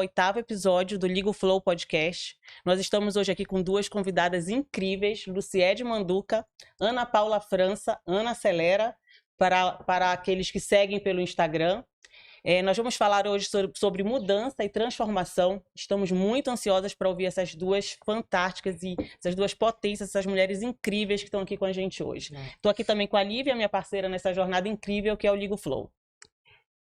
8º episódio do Ligo Flow Podcast. Nós estamos hoje aqui com duas convidadas incríveis, Luciede Manduca, Ana Paula França, Ana Acelera, para aqueles que seguem pelo Instagram. Nós vamos falar hoje sobre mudança e transformação. Estamos muito ansiosas para ouvir essas duas fantásticas e essas duas potências, essas mulheres incríveis que estão aqui com a gente hoje. Estou aqui também com a Lívia, minha parceira nessa jornada incrível que é o Ligo Flow.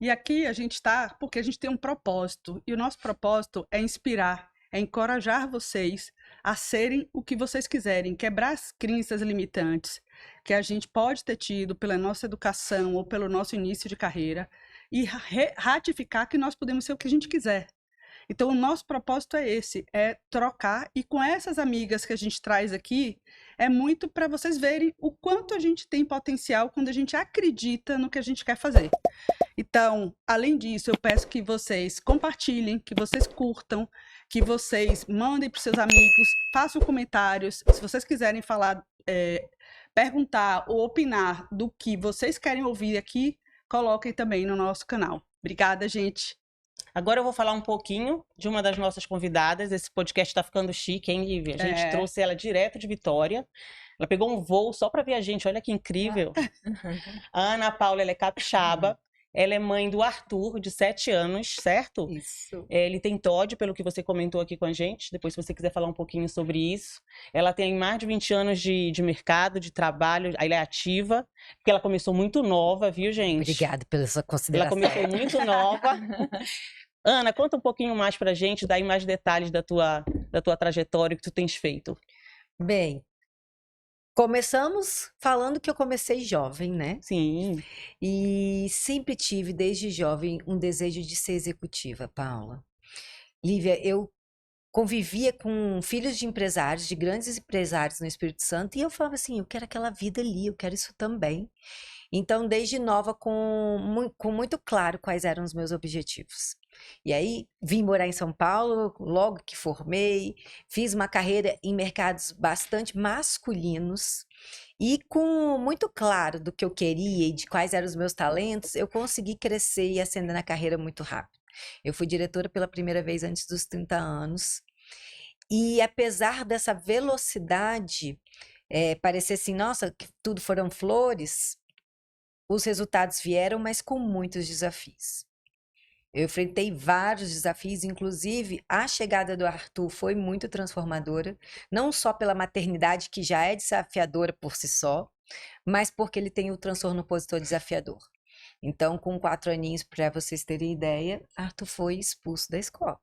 E aqui a gente está porque a gente tem um propósito. E o nosso propósito é inspirar, é encorajar vocês a serem o que vocês quiserem, quebrar as crenças limitantes que a gente pode ter tido pela nossa educação ou pelo nosso início de carreira e ratificar que nós podemos ser o que a gente quiser. Então, o nosso propósito é esse, é trocar, e com essas amigas que a gente traz aqui, é muito para vocês verem o quanto a gente tem potencial quando a gente acredita no que a gente quer fazer. Então, além disso, eu peço que vocês compartilhem, que vocês curtam, que vocês mandem para os seus amigos, façam comentários. Se vocês quiserem falar, perguntar ou opinar do que vocês querem ouvir aqui, coloquem também no nosso canal. Obrigada, gente. Agora eu vou falar um pouquinho de uma das nossas convidadas. Esse podcast está ficando chique, hein, Lívia? A gente trouxe ela direto de Vitória. Ela pegou um voo só para ver a gente. Olha que incrível. A Ana Paula, ela é capixaba. Ela é mãe do Arthur, de 7 anos, certo? Isso. Ele tem TOD, pelo que você comentou aqui com a gente. Depois, se você quiser falar um pouquinho sobre isso. Ela tem mais de 20 anos de mercado, de trabalho. Ela é ativa, porque ela começou muito nova, viu, gente? Obrigada pela sua consideração. Ela começou muito nova. Ana, conta um pouquinho mais pra gente, dá aí mais detalhes da tua trajetória, que tu tens feito. Bem, começamos falando que eu comecei jovem, né? Sim. E sempre tive, desde jovem, um desejo de ser executiva, Paula. Lívia, eu convivia com filhos de empresários, de grandes empresários no Espírito Santo, e eu falava assim, eu quero aquela vida ali, eu quero isso também. Então, desde nova, com muito claro quais eram os meus objetivos. E aí, vim morar em São Paulo, logo que formei, fiz uma carreira em mercados bastante masculinos, e com muito claro do que eu queria e de quais eram os meus talentos, eu consegui crescer e ascender na carreira muito rápido. Eu fui diretora pela primeira vez antes dos 30 anos, e apesar dessa velocidade, parecer assim, nossa, que tudo foram flores, os resultados vieram, mas com muitos desafios. Eu enfrentei vários desafios, inclusive a chegada do Arthur foi muito transformadora, não só pela maternidade, que já é desafiadora por si só, mas porque ele tem o transtorno opositor desafiador. Então, com 4 aninhos, para vocês terem ideia, Arthur foi expulso da escola.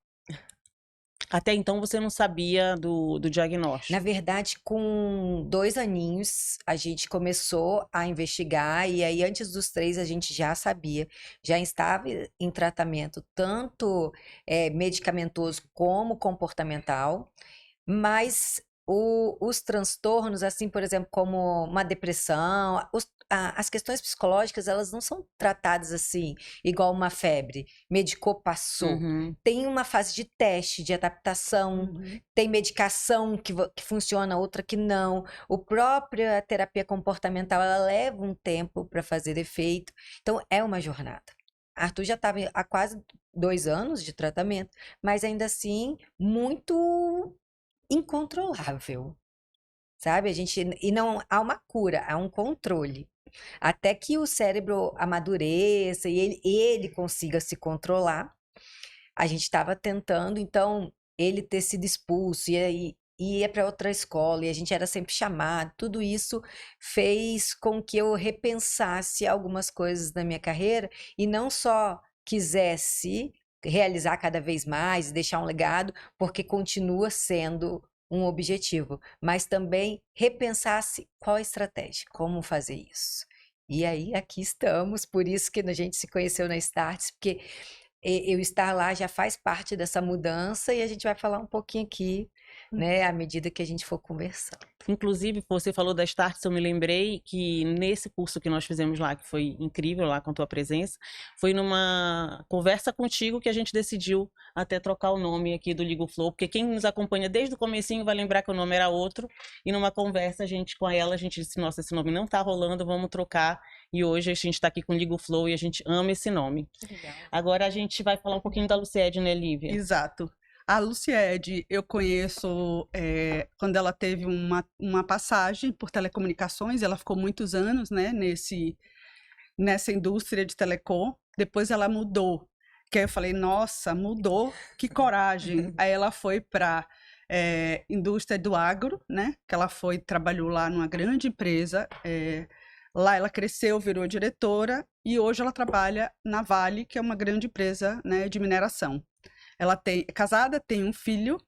Até então você não sabia do diagnóstico? Na verdade, com 2 aninhos, a gente começou a investigar, e aí antes dos 3 a gente já sabia, já estava em tratamento, tanto medicamentoso como comportamental, mas os transtornos, assim, por exemplo, como uma depressão, as questões psicológicas, elas não são tratadas assim, igual uma febre. Medicou, passou. Uhum. Tem uma fase de teste, de adaptação, tem medicação que funciona, outra que não. A própria terapia comportamental, ela leva um tempo para fazer efeito. Então, é uma jornada. Arthur já estava há quase 2 anos de tratamento, mas ainda assim, muito incontrolável, sabe? E não há uma cura, há um controle. Até que o cérebro amadureça e ele consiga se controlar. A gente estava tentando, então, ele ter sido expulso e aí ia para outra escola e a gente era sempre chamado. Tudo isso fez com que eu repensasse algumas coisas na minha carreira e não só quisesse realizar cada vez mais e deixar um legado, porque continua sendo um objetivo, mas também repensasse qual a estratégia, como fazer isso. E aí, aqui estamos, por isso que a gente se conheceu na Starts, porque eu estar lá já faz parte dessa mudança e a gente vai falar um pouquinho aqui, né, à medida que a gente for conversando. Inclusive, você falou da Starts, eu me lembrei que nesse curso que nós fizemos lá, que foi incrível lá com a tua presença, foi numa conversa contigo que a gente decidiu até trocar o nome aqui do Ligo Flow, porque quem nos acompanha desde o comecinho vai lembrar que o nome era outro, e numa conversa com ela, a gente disse, nossa, esse nome não tá rolando, vamos trocar, E hoje a gente está aqui com o Ligo Flow e a gente ama esse nome. Que legal. Agora a gente vai falar um pouquinho da Luciede, né, Lívia? Exato. A Luciede, eu conheço quando ela teve uma passagem por telecomunicações, ela ficou muitos anos, né, nessa indústria de telecom. Depois ela mudou, que aí eu falei, nossa, mudou, que coragem. Aí ela foi para indústria do agro, né, que ela trabalhou lá numa grande empresa. Lá ela cresceu, virou diretora e hoje ela trabalha na Vale, que é uma grande empresa, né, de mineração. Ela é casada, tem um filho,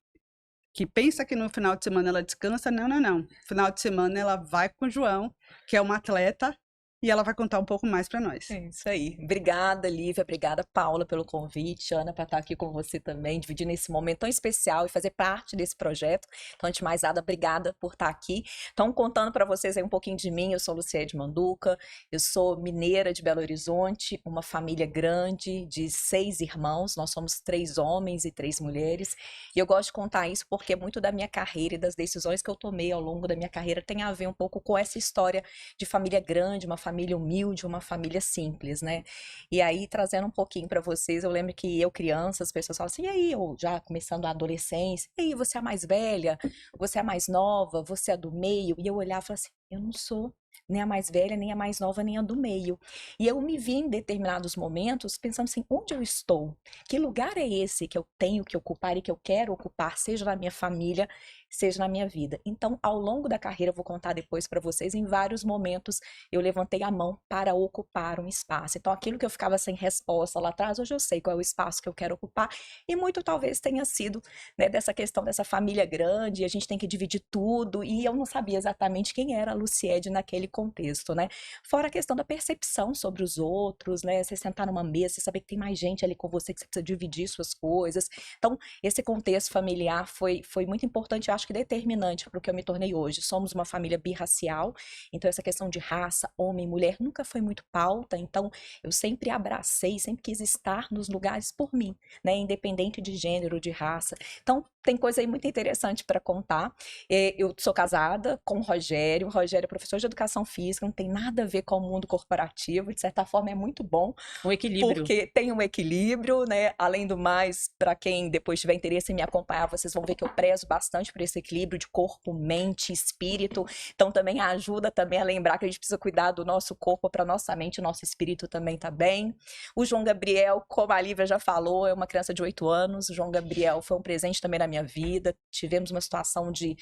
que pensa que no final de semana ela descansa. Não, não, não. Final de semana ela vai com o João, que é uma atleta, e ela vai contar um pouco mais para nós. É isso aí. Obrigada, Lívia. Obrigada, Paula, pelo convite. Ana, para estar aqui com você também, dividindo esse momento tão especial e fazer parte desse projeto. Então, antes de mais nada, obrigada por estar aqui. Então, contando para vocês aí um pouquinho de mim, eu sou Luciede Manduca, eu sou mineira de Belo Horizonte, uma família grande de 6 irmãos, nós somos 3 homens e 3 mulheres. E eu gosto de contar isso porque muito da minha carreira e das decisões que eu tomei ao longo da minha carreira tem a ver um pouco com essa história de família grande, uma família humilde, uma família simples, né? E aí, trazendo um pouquinho para vocês, eu lembro que eu, criança, as pessoas falam assim, e aí, eu já começando a adolescência, e aí, você é mais velha, você é mais nova, você é do meio? E eu olhava e falava assim, eu não sou nem a mais velha, nem a mais nova, nem a do meio. E eu me vi em determinados momentos pensando assim, onde eu estou? Que lugar é esse que eu tenho que ocupar e que eu quero ocupar, seja na minha família, seja na minha vida? Então, ao longo da carreira, eu vou contar depois para vocês, em vários momentos eu levantei a mão para ocupar um espaço. Então, aquilo que eu ficava sem resposta lá atrás, hoje eu sei qual é o espaço que eu quero ocupar, e muito talvez tenha sido, né, dessa questão dessa família grande, a gente tem que dividir tudo, e eu não sabia exatamente quem era a Luciede naquele contexto, né? Fora a questão da percepção sobre os outros, né? Você sentar numa mesa, você saber que tem mais gente ali com você, que você precisa dividir suas coisas. Então, esse contexto familiar foi muito importante, eu acho que determinante para o que eu me tornei hoje. Somos uma família birracial, então essa questão de raça, homem e mulher, nunca foi muito pauta, então eu sempre abracei, sempre quis estar nos lugares por mim, né? Independente de gênero, de raça. Então, tem coisa aí muito interessante para contar. Eu sou casada com o Rogério é professor de educação física, não tem nada a ver com o mundo corporativo, de certa forma é muito bom. Um equilíbrio. Porque tem um equilíbrio, né? Além do mais, para quem depois tiver interesse em me acompanhar, vocês vão ver que eu prezo bastante por esse equilíbrio de corpo, mente, espírito. Então também ajuda também a lembrar que a gente precisa cuidar do nosso corpo para nossa mente, o nosso espírito também tá bem. O João Gabriel, como a Lívia já falou, é uma criança de 8 anos. O João Gabriel foi um presente também na minha vida. Tivemos uma situação de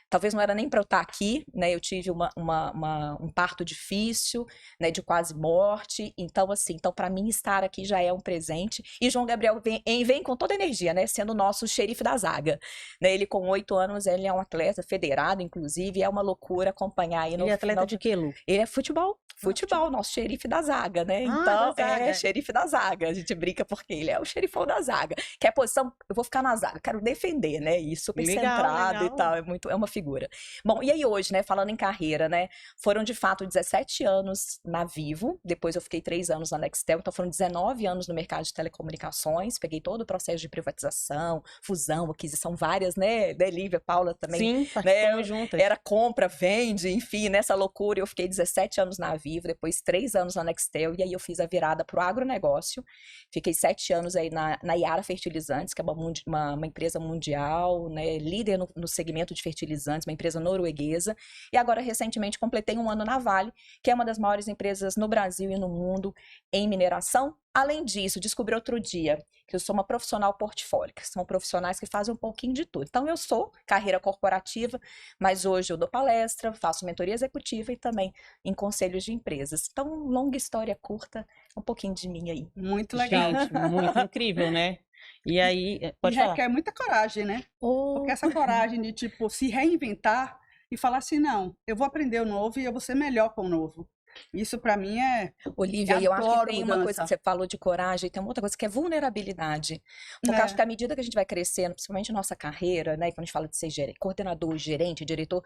talvez não era nem para eu estar aqui, né? Eu tive um parto difícil, né? De quase morte. Então, assim, para mim estar aqui já é um presente. E João Gabriel vem com toda a energia, né? Sendo o nosso xerife da zaga. Né? Ele, com 8 anos, ele é um atleta federado, inclusive. É uma loucura acompanhar aí no Ele é atleta final de quê, Lu? Ele é futebol, nosso xerife da zaga, né? Então, da zaga. xerife da zaga. A gente brinca porque ele é o xerifão da zaga. Que é a posição, eu vou ficar na zaga, quero defender, né? E super centrado e tal, é uma figura. Bom, e aí hoje, né, falando em carreira, né, foram de fato 17 anos na Vivo, depois eu fiquei 3 anos na Nextel, então foram 19 anos no mercado de telecomunicações, peguei todo o processo de privatização, fusão, aquisição, várias, né, Lívia, Paula também. Sim, participamos juntas. Era compra, vende, enfim, nessa loucura eu fiquei 17 anos na Vivo, depois 3 anos na Nextel, e aí eu fiz a virada pro agronegócio, fiquei 7 anos aí na Yara Fertilizantes, que é uma empresa mundial, né, líder no segmento de fertilizantes, uma empresa norueguesa, e agora recentemente completei 1 ano na Vale, que é uma das maiores empresas no Brasil e no mundo em mineração. Além disso, descobri outro dia que eu sou uma profissional portfólio, que são profissionais que fazem um pouquinho de tudo. Então, eu sou carreira corporativa, mas hoje eu dou palestra, faço mentoria executiva e também em conselhos de empresas. Então, longa história curta, um pouquinho de mim aí. Muito legal. Gente, muito incrível, né? E aí, pode falar. Requer muita coragem, né? Porque essa coragem de, tipo, se reinventar e falar assim, não, eu vou aprender o novo e eu vou ser melhor com o novo. Isso para mim é... Olivia, eu acho que adoro tem uma coisa mudança. que você falou de coragem, tem uma outra coisa que é vulnerabilidade. Porque acho que à medida que a gente vai crescendo, principalmente nossa carreira, né, quando a gente fala de ser coordenador, gerente, diretor,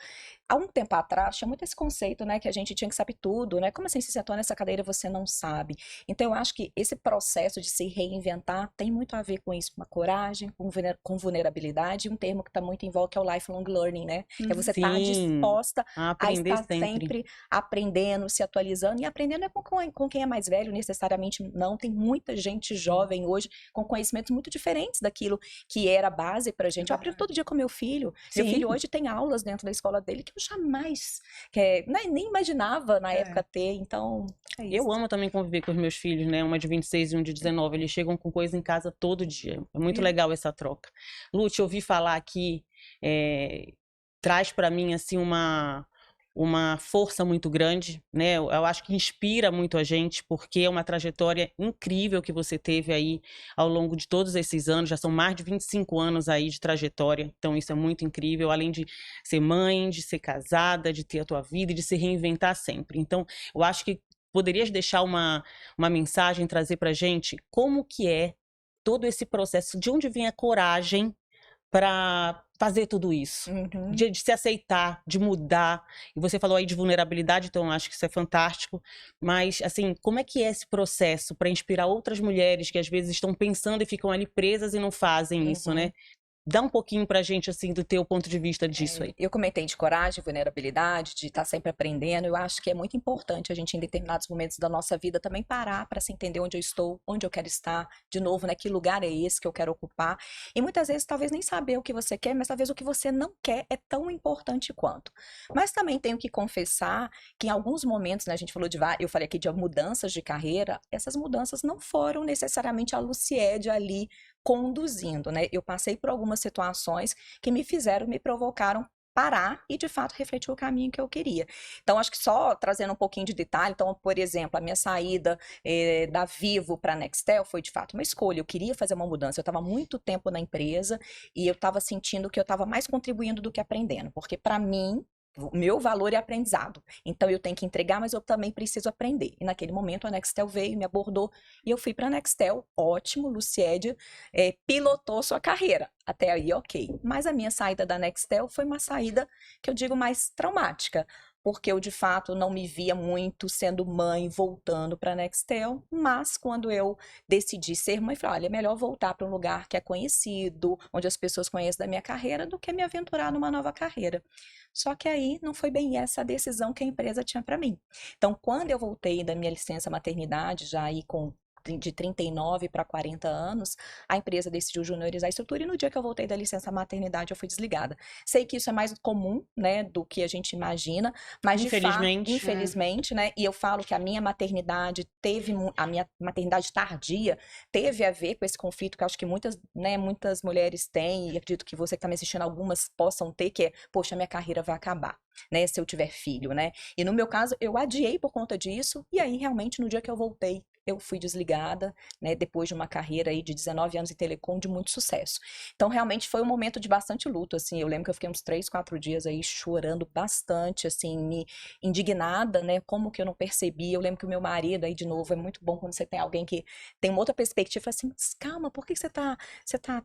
há um tempo atrás tinha muito esse conceito, né, que a gente tinha que saber tudo, né? Como assim, se você atua nessa cadeira você não sabe? Então eu acho que esse processo de se reinventar tem muito a ver com isso, uma coragem, com vulnerabilidade, e um termo que está muito em voga que é o lifelong learning, né? É você estar Sim, disposta a a aprender estar sempre aprendendo, se atualizando, atualizando e aprendendo com quem é mais velho, necessariamente não. Tem muita gente jovem hoje com conhecimentos muito diferentes daquilo que era a base pra gente. Eu aprendo todo dia com meu filho. Meu Sim. filho hoje tem aulas dentro da escola dele que eu jamais, nem imaginava na época ter. Então, é isso. Eu amo também conviver com os meus filhos, né? Uma de 26 e um de 19. Eles chegam com coisa em casa todo dia. É muito legal essa troca. Lu, te ouvi falar aqui, traz pra mim, assim, uma força muito grande, né? Eu acho que inspira muito a gente, porque é uma trajetória incrível que você teve aí ao longo de todos esses anos. Já são mais de 25 anos aí de trajetória, então isso é muito incrível, além de ser mãe, de ser casada, de ter a tua vida e de se reinventar sempre. Então, eu acho que poderias deixar uma mensagem, trazer pra gente como que é todo esse processo, de onde vem a coragem para fazer tudo isso, de se aceitar, de mudar. E você falou aí de vulnerabilidade, então eu acho que isso é fantástico. Mas, assim, como é que é esse processo para inspirar outras mulheres que às vezes estão pensando e ficam ali presas e não fazem isso, né? Dá um pouquinho pra gente, assim, do teu ponto de vista disso aí. Eu comentei de coragem, vulnerabilidade, de estar sempre aprendendo. Eu acho que é muito importante a gente, em determinados momentos da nossa vida, também parar para se entender onde eu estou, onde eu quero estar, de novo, né? Que lugar é esse que eu quero ocupar. E muitas vezes, talvez nem saber o que você quer, mas talvez o que você não quer é tão importante quanto. Mas também tenho que confessar que em alguns momentos, né? A gente falou eu falei aqui de mudanças de carreira, essas mudanças não foram necessariamente a Luciede ali conduzindo, né? Eu passei por algumas situações que me provocaram parar e, de fato, refletir o caminho que eu queria. Então, acho que só trazendo um pouquinho de detalhe, então, por exemplo, a minha saída da Vivo para a Nextel foi, de fato, uma escolha. Eu queria fazer uma mudança. Eu estava muito tempo na empresa e eu estava sentindo que eu estava mais contribuindo do que aprendendo, porque, para mim, o meu valor é aprendizado. Então, eu tenho que entregar, mas eu também preciso aprender. E naquele momento, a Nextel veio, me abordou e eu fui para a Nextel. Ótimo, Luciede pilotou sua carreira. Até aí, ok. Mas a minha saída da Nextel foi uma saída que eu digo mais traumática, porque eu, de fato, não me via muito sendo mãe, voltando para a Nextel, mas quando eu decidi ser mãe, falei, olha, é melhor voltar para um lugar que é conhecido, onde as pessoas conhecem da minha carreira, do que me aventurar numa nova carreira. Só que aí não foi bem essa a decisão que a empresa tinha para mim. Então, quando eu voltei da minha licença maternidade, já aí de 39 para 40 anos, a empresa decidiu juniorizar a estrutura e no dia que eu voltei da licença maternidade eu fui desligada. Sei que isso é mais comum, né, do que a gente imagina, mas de fato, infelizmente, né, e eu falo que a minha maternidade tardia teve a ver com esse conflito que eu acho que muitas mulheres têm, e acredito que você que está me assistindo, algumas possam ter, que é, poxa, minha carreira vai acabar, né, se eu tiver filho, né, e no meu caso eu adiei por conta disso, e aí realmente no dia que eu voltei, eu fui desligada, né, depois de uma carreira aí de 19 anos em telecom de muito sucesso. Então, realmente foi um momento de bastante luto, assim, eu lembro que eu fiquei uns 3, 4 dias aí chorando bastante, assim, me indignada, né, como que eu não percebi. Eu lembro que o meu marido, aí de novo, é muito bom quando você tem alguém que tem uma outra perspectiva, fala assim, mas calma, por que você tá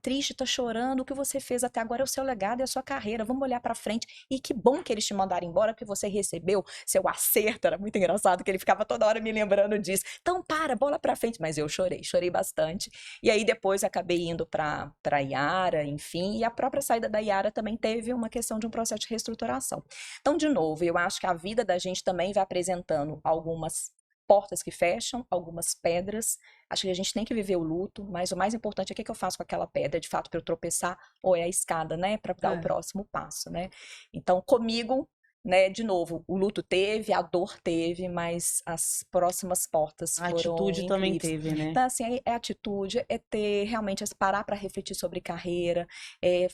triste, tá chorando? O que você fez até agora é o seu legado, é a sua carreira, vamos olhar pra frente. E que bom que eles te mandaram embora, porque você recebeu seu acerto, era muito engraçado, que ele ficava toda hora me lembrando disso. Então, bola pra frente, mas eu chorei bastante. E aí depois acabei indo pra Yara, enfim, e a própria saída da Yara também teve uma questão de um processo de reestruturação. Então, de novo, eu acho que a vida da gente também vai apresentando algumas portas que fecham, algumas pedras. Acho que a gente tem que viver o luto, mas o mais importante é o que eu faço com aquela pedra, de fato, para eu tropeçar, ou é a escada, né, para dar o próximo passo, né? Então, comigo, né, de novo, o luto teve, a dor teve, mas as próximas portas foram incríveis. A atitude também teve, né? Então, assim, é atitude, é ter realmente, parar para refletir sobre carreira,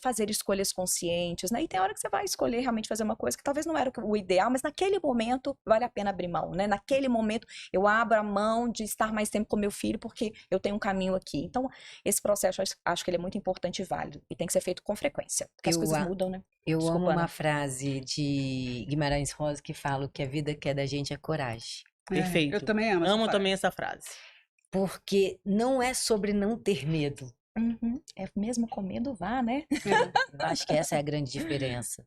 fazer escolhas conscientes, né? E tem hora que você vai escolher realmente fazer uma coisa que talvez não era o ideal, mas naquele momento vale a pena abrir mão, né? Naquele momento eu abro a mão de estar mais tempo com meu filho porque eu tenho um caminho aqui. Então, esse processo, acho que ele é muito importante e válido e tem que ser feito com frequência, porque as coisas mudam, né? Eu amo uma frase de Guimarães Rosa que fala: o que a vida quer da gente é coragem. Perfeito. Eu também amo essa frase. também essa frase. Porque não é sobre não ter medo. É mesmo com medo, vá, né? Eu acho que essa é a grande diferença.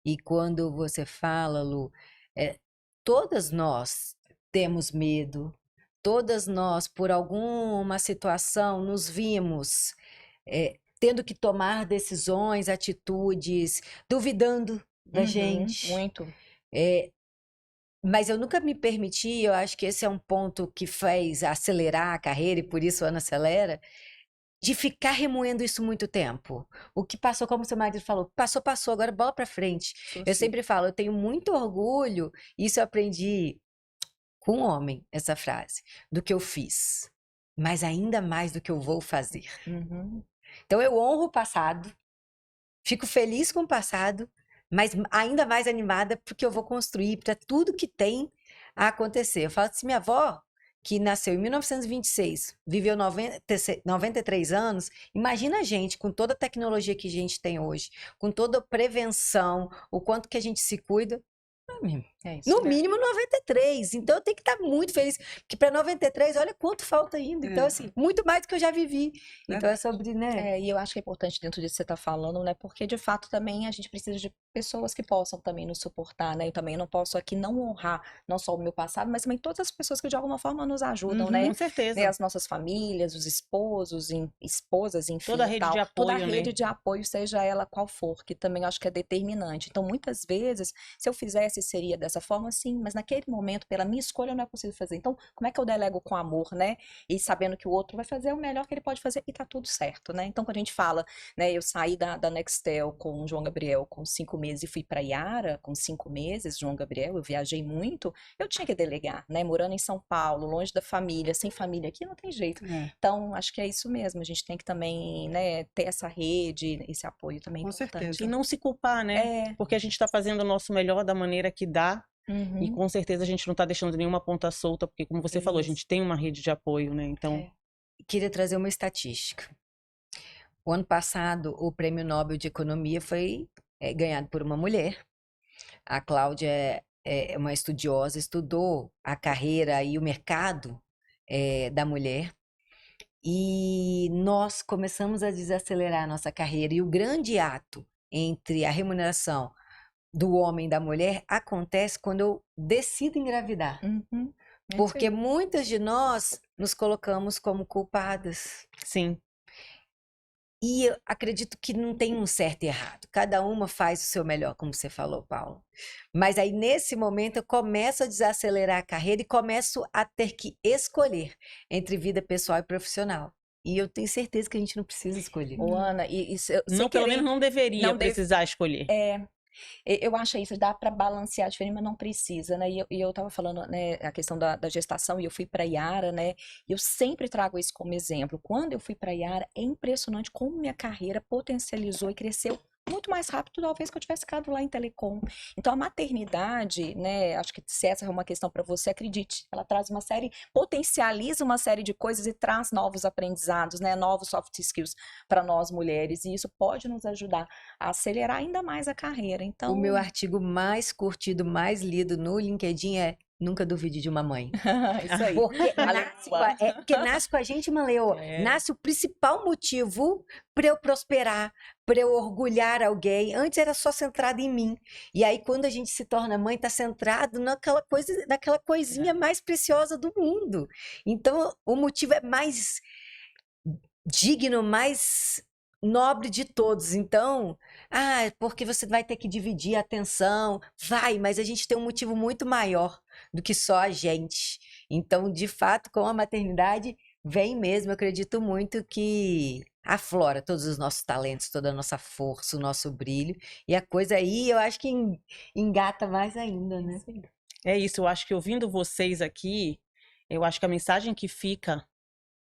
E quando você fala, Lu, todas nós temos medo, todas nós, por alguma situação, nos vimos tendo que tomar decisões, atitudes, duvidando da gente. Muito. Mas eu nunca me permiti, eu acho que esse é um ponto que fez acelerar a carreira, e por isso a Ana acelera, de ficar remoendo isso muito tempo. O que passou, como seu marido falou, passou, passou, agora bola pra frente. Eu sempre falo, eu tenho muito orgulho, isso eu aprendi com um homem, essa frase, do que eu fiz, mas ainda mais do que eu vou fazer. Uhum. Então eu honro o passado, fico feliz com o passado, mas ainda mais animada porque eu vou construir para tudo que tem a acontecer. Eu falo assim, minha avó, que nasceu em 1926, viveu 93 anos, imagina a gente com toda a tecnologia que a gente tem hoje, com toda a prevenção, o quanto que a gente se cuida. É isso, No né? mínimo 93. Então eu tenho que estar muito feliz. Porque para 93, olha quanto falta ainda. Então, assim, muito mais do que eu já vivi. Então é sobre, né? E eu acho que é importante dentro disso que você está falando, né? Porque de fato também a gente precisa de pessoas que possam também nos suportar, né? Eu também não posso aqui não honrar não só o meu passado, mas também todas as pessoas que de alguma forma nos ajudam, né? Com certeza. Né, as nossas famílias, os esposos, esposas, enfim, Toda a rede tal. de Toda a apoio, né? rede de apoio, seja ela qual for, que também eu acho que é determinante. Então, muitas vezes, se eu fizesse, seria dessa forma, sim, mas naquele momento, pela minha escolha, não é possível fazer. Então, como é que eu delego com amor, né? E sabendo que o outro vai fazer o melhor que ele pode fazer e tá tudo certo, né? Então, quando a gente fala, né, eu saí da Nextel com o João Gabriel com 5 meses e fui para Yara com 5 meses, João Gabriel, eu viajei muito, eu tinha que delegar, né? Morando em São Paulo, longe da família, sem família aqui, não tem jeito. Então, acho que é isso mesmo, a gente tem que também, né, ter essa rede, esse apoio também Com importante. certeza. E não se culpar, né? Porque a gente está fazendo o nosso melhor da maneira que dá. Uhum. E com certeza a gente não está deixando nenhuma ponta solta, porque como você falou, a gente tem uma rede de apoio, né? Então, Queria trazer uma estatística. O ano passado, o Prêmio Nobel de Economia foi ganhado por uma mulher. A Cláudia é uma estudiosa, estudou a carreira e o mercado da mulher. E nós começamos a desacelerar a nossa carreira. E o grande ato entre a remuneração do homem e da mulher acontece quando eu decido engravidar. Uhum. Porque muitas de nós nos colocamos como culpadas. sim. E eu acredito que não tem um certo e errado. Cada uma faz o seu melhor, como você falou, Paulo. Mas aí, nesse momento, eu começo a desacelerar a carreira e começo a ter que escolher entre vida pessoal e profissional. E eu tenho certeza que a gente não precisa escolher. Ô, Ana, e Não, pelo menos não deveria precisar escolher. Eu acho isso, dá para balancear diferente, mas não precisa, né? E eu tava falando, né, a questão da gestação, e eu fui para Yara, né? E eu sempre trago isso como exemplo. Quando eu fui para Yara, é impressionante como minha carreira potencializou e cresceu muito mais rápido, talvez, que eu tivesse ficado lá em telecom. Então, a maternidade, né, acho que se essa é uma questão para você, acredite, ela traz uma série, potencializa uma série de coisas e traz novos aprendizados, né, novos soft skills para nós mulheres, e isso pode nos ajudar a acelerar ainda mais a carreira. Então, O meu artigo mais curtido, mais lido no LinkedIn é Nunca duvide de uma mãe. isso aí. Porque nasce com a gente uma leoa. Nasce o principal motivo para eu prosperar, para eu orgulhar alguém. Antes era só centrado em mim. E aí, quando a gente se torna mãe, está centrado naquela coisinha mais preciosa do mundo. Então, o motivo é mais digno, mais nobre de todos. Então, porque você vai ter que dividir a atenção. Vai, mas a gente tem um motivo muito maior do que só a gente. Então, de fato, com a maternidade, vem mesmo, eu acredito muito que aflora todos os nossos talentos, toda a nossa força, o nosso brilho. E a coisa aí, eu acho que engata mais ainda, né? É isso, eu acho que ouvindo vocês aqui, eu acho que a mensagem que fica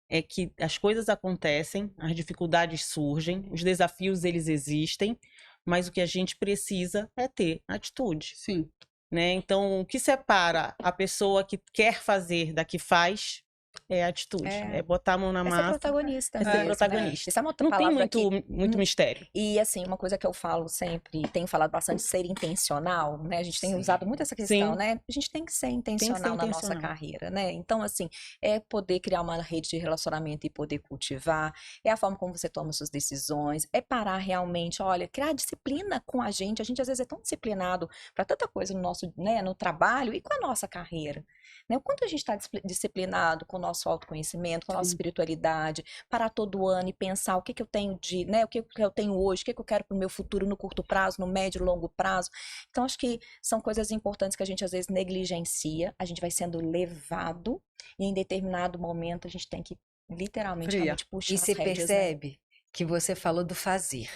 é que as coisas acontecem, as dificuldades surgem, os desafios eles existem, mas o que a gente precisa é ter atitude. Sim. Né? Então, o que separa a pessoa que quer fazer da que faz é a atitude. É botar a mão na É ser massa. protagonista É ser mesmo, né? protagonista. Isso é uma outra Não tem palavra que muito mistério. E assim, uma coisa que eu falo sempre, tenho falado bastante, ser intencional, né? A gente tem usado muito essa questão, Sim. né? A gente tem que ser intencional na nossa intencional. carreira, né? Então, assim, é poder criar uma rede de relacionamento e poder cultivar, é a forma como você toma suas decisões, é parar realmente, olha, criar disciplina com a gente às vezes é tão disciplinado para tanta coisa no nosso, né, no trabalho e com a nossa carreira. né? O quanto a gente está disciplinado com o nosso autoconhecimento, com a nossa Sim. espiritualidade, parar todo ano e pensar o que que eu tenho de, né? O que que eu tenho hoje, o que que eu quero para o meu futuro no curto prazo, no médio e longo prazo. Então, acho que são coisas importantes que a gente às vezes negligencia, a gente vai sendo levado e em determinado momento a gente tem que literalmente Fria. realmente puxar E as você rédeas, né? percebe que você falou do fazer,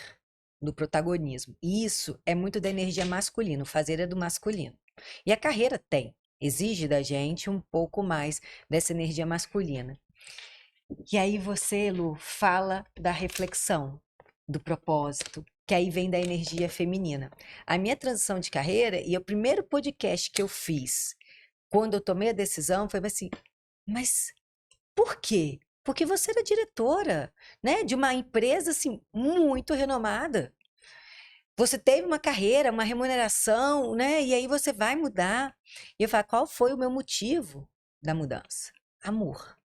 do protagonismo. E isso é muito da energia masculina. O fazer é do masculino. E a carreira exige da gente um pouco mais dessa energia masculina. E aí você, Lu, fala da reflexão, do propósito, que aí vem da energia feminina. A minha transição de carreira e o primeiro podcast que eu fiz, quando eu tomei a decisão, foi assim, mas por quê? Porque você era diretora, né, de uma empresa assim muito renomada. Você teve uma carreira, uma remuneração, né? E aí você vai mudar. E eu falo, qual foi o meu motivo da mudança? Amor.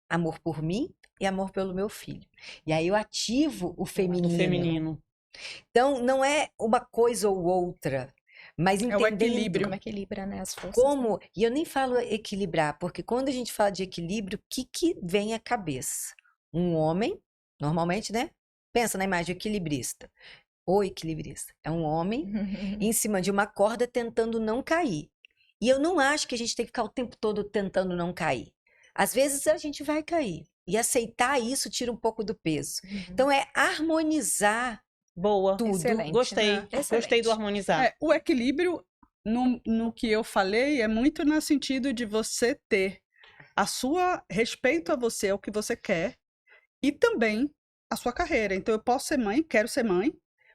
Amor por mim e amor pelo meu filho. E aí eu ativo o Do feminino. feminino. Então, não é uma coisa ou outra, mas É o entendendo equilíbrio. Como equilibra, né, as forças, né? como, e eu nem falo equilibrar, porque quando a gente fala de equilíbrio, o que que vem à cabeça? Um homem, normalmente, né? Pensa na imagem equilibrista. O equilibrista é um homem em cima de uma corda tentando não cair. E eu não acho que a gente tem que ficar o tempo todo tentando não cair. Às vezes a gente vai cair. E aceitar isso tira um pouco do peso. Então é harmonizar Boa. tudo. Excelente. Gostei. né? Gostei do Excelente. harmonizar. O equilíbrio, no que eu falei, é muito no sentido de você ter a sua respeito a você, ao que você quer, e também a sua carreira. Então, eu posso ser mãe, quero ser mãe,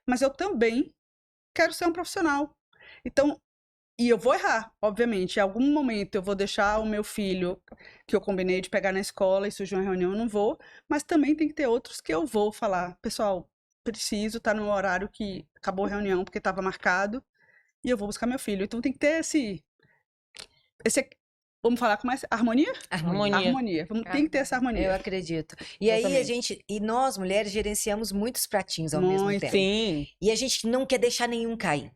mas eu também quero ser um profissional. Então, e eu vou errar, obviamente. Em algum momento eu vou deixar o meu filho, que eu combinei de pegar na escola, e surgir uma reunião, eu não vou. Mas também tem que ter outros que eu vou falar, pessoal, preciso estar no horário que acabou a reunião, porque estava marcado, e eu vou buscar meu filho. Então tem que ter vamos falar com mais harmonia? Harmonia. Harmonia. Tem que ter essa Eu harmonia. acredito. E Eu aí também. e nós mulheres gerenciamos muitos pratinhos ao mesmo Muito. tempo. Sim. E a gente não quer deixar nenhum cair.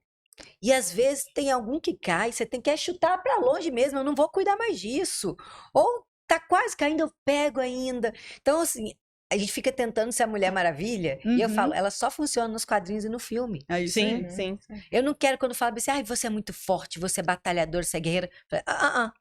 E às vezes tem algum que cai, você tem que chutar para longe mesmo, eu não vou cuidar mais disso. Ou tá quase caindo, eu pego ainda. Então, assim, a gente fica tentando ser a Mulher Maravilha, e eu Uhum. falo, ela só funciona nos quadrinhos e no filme. É isso Sim, aí. sim. Eu não quero quando fala assim, ai, você é muito forte, você é batalhador, você é guerreira. Eu falo,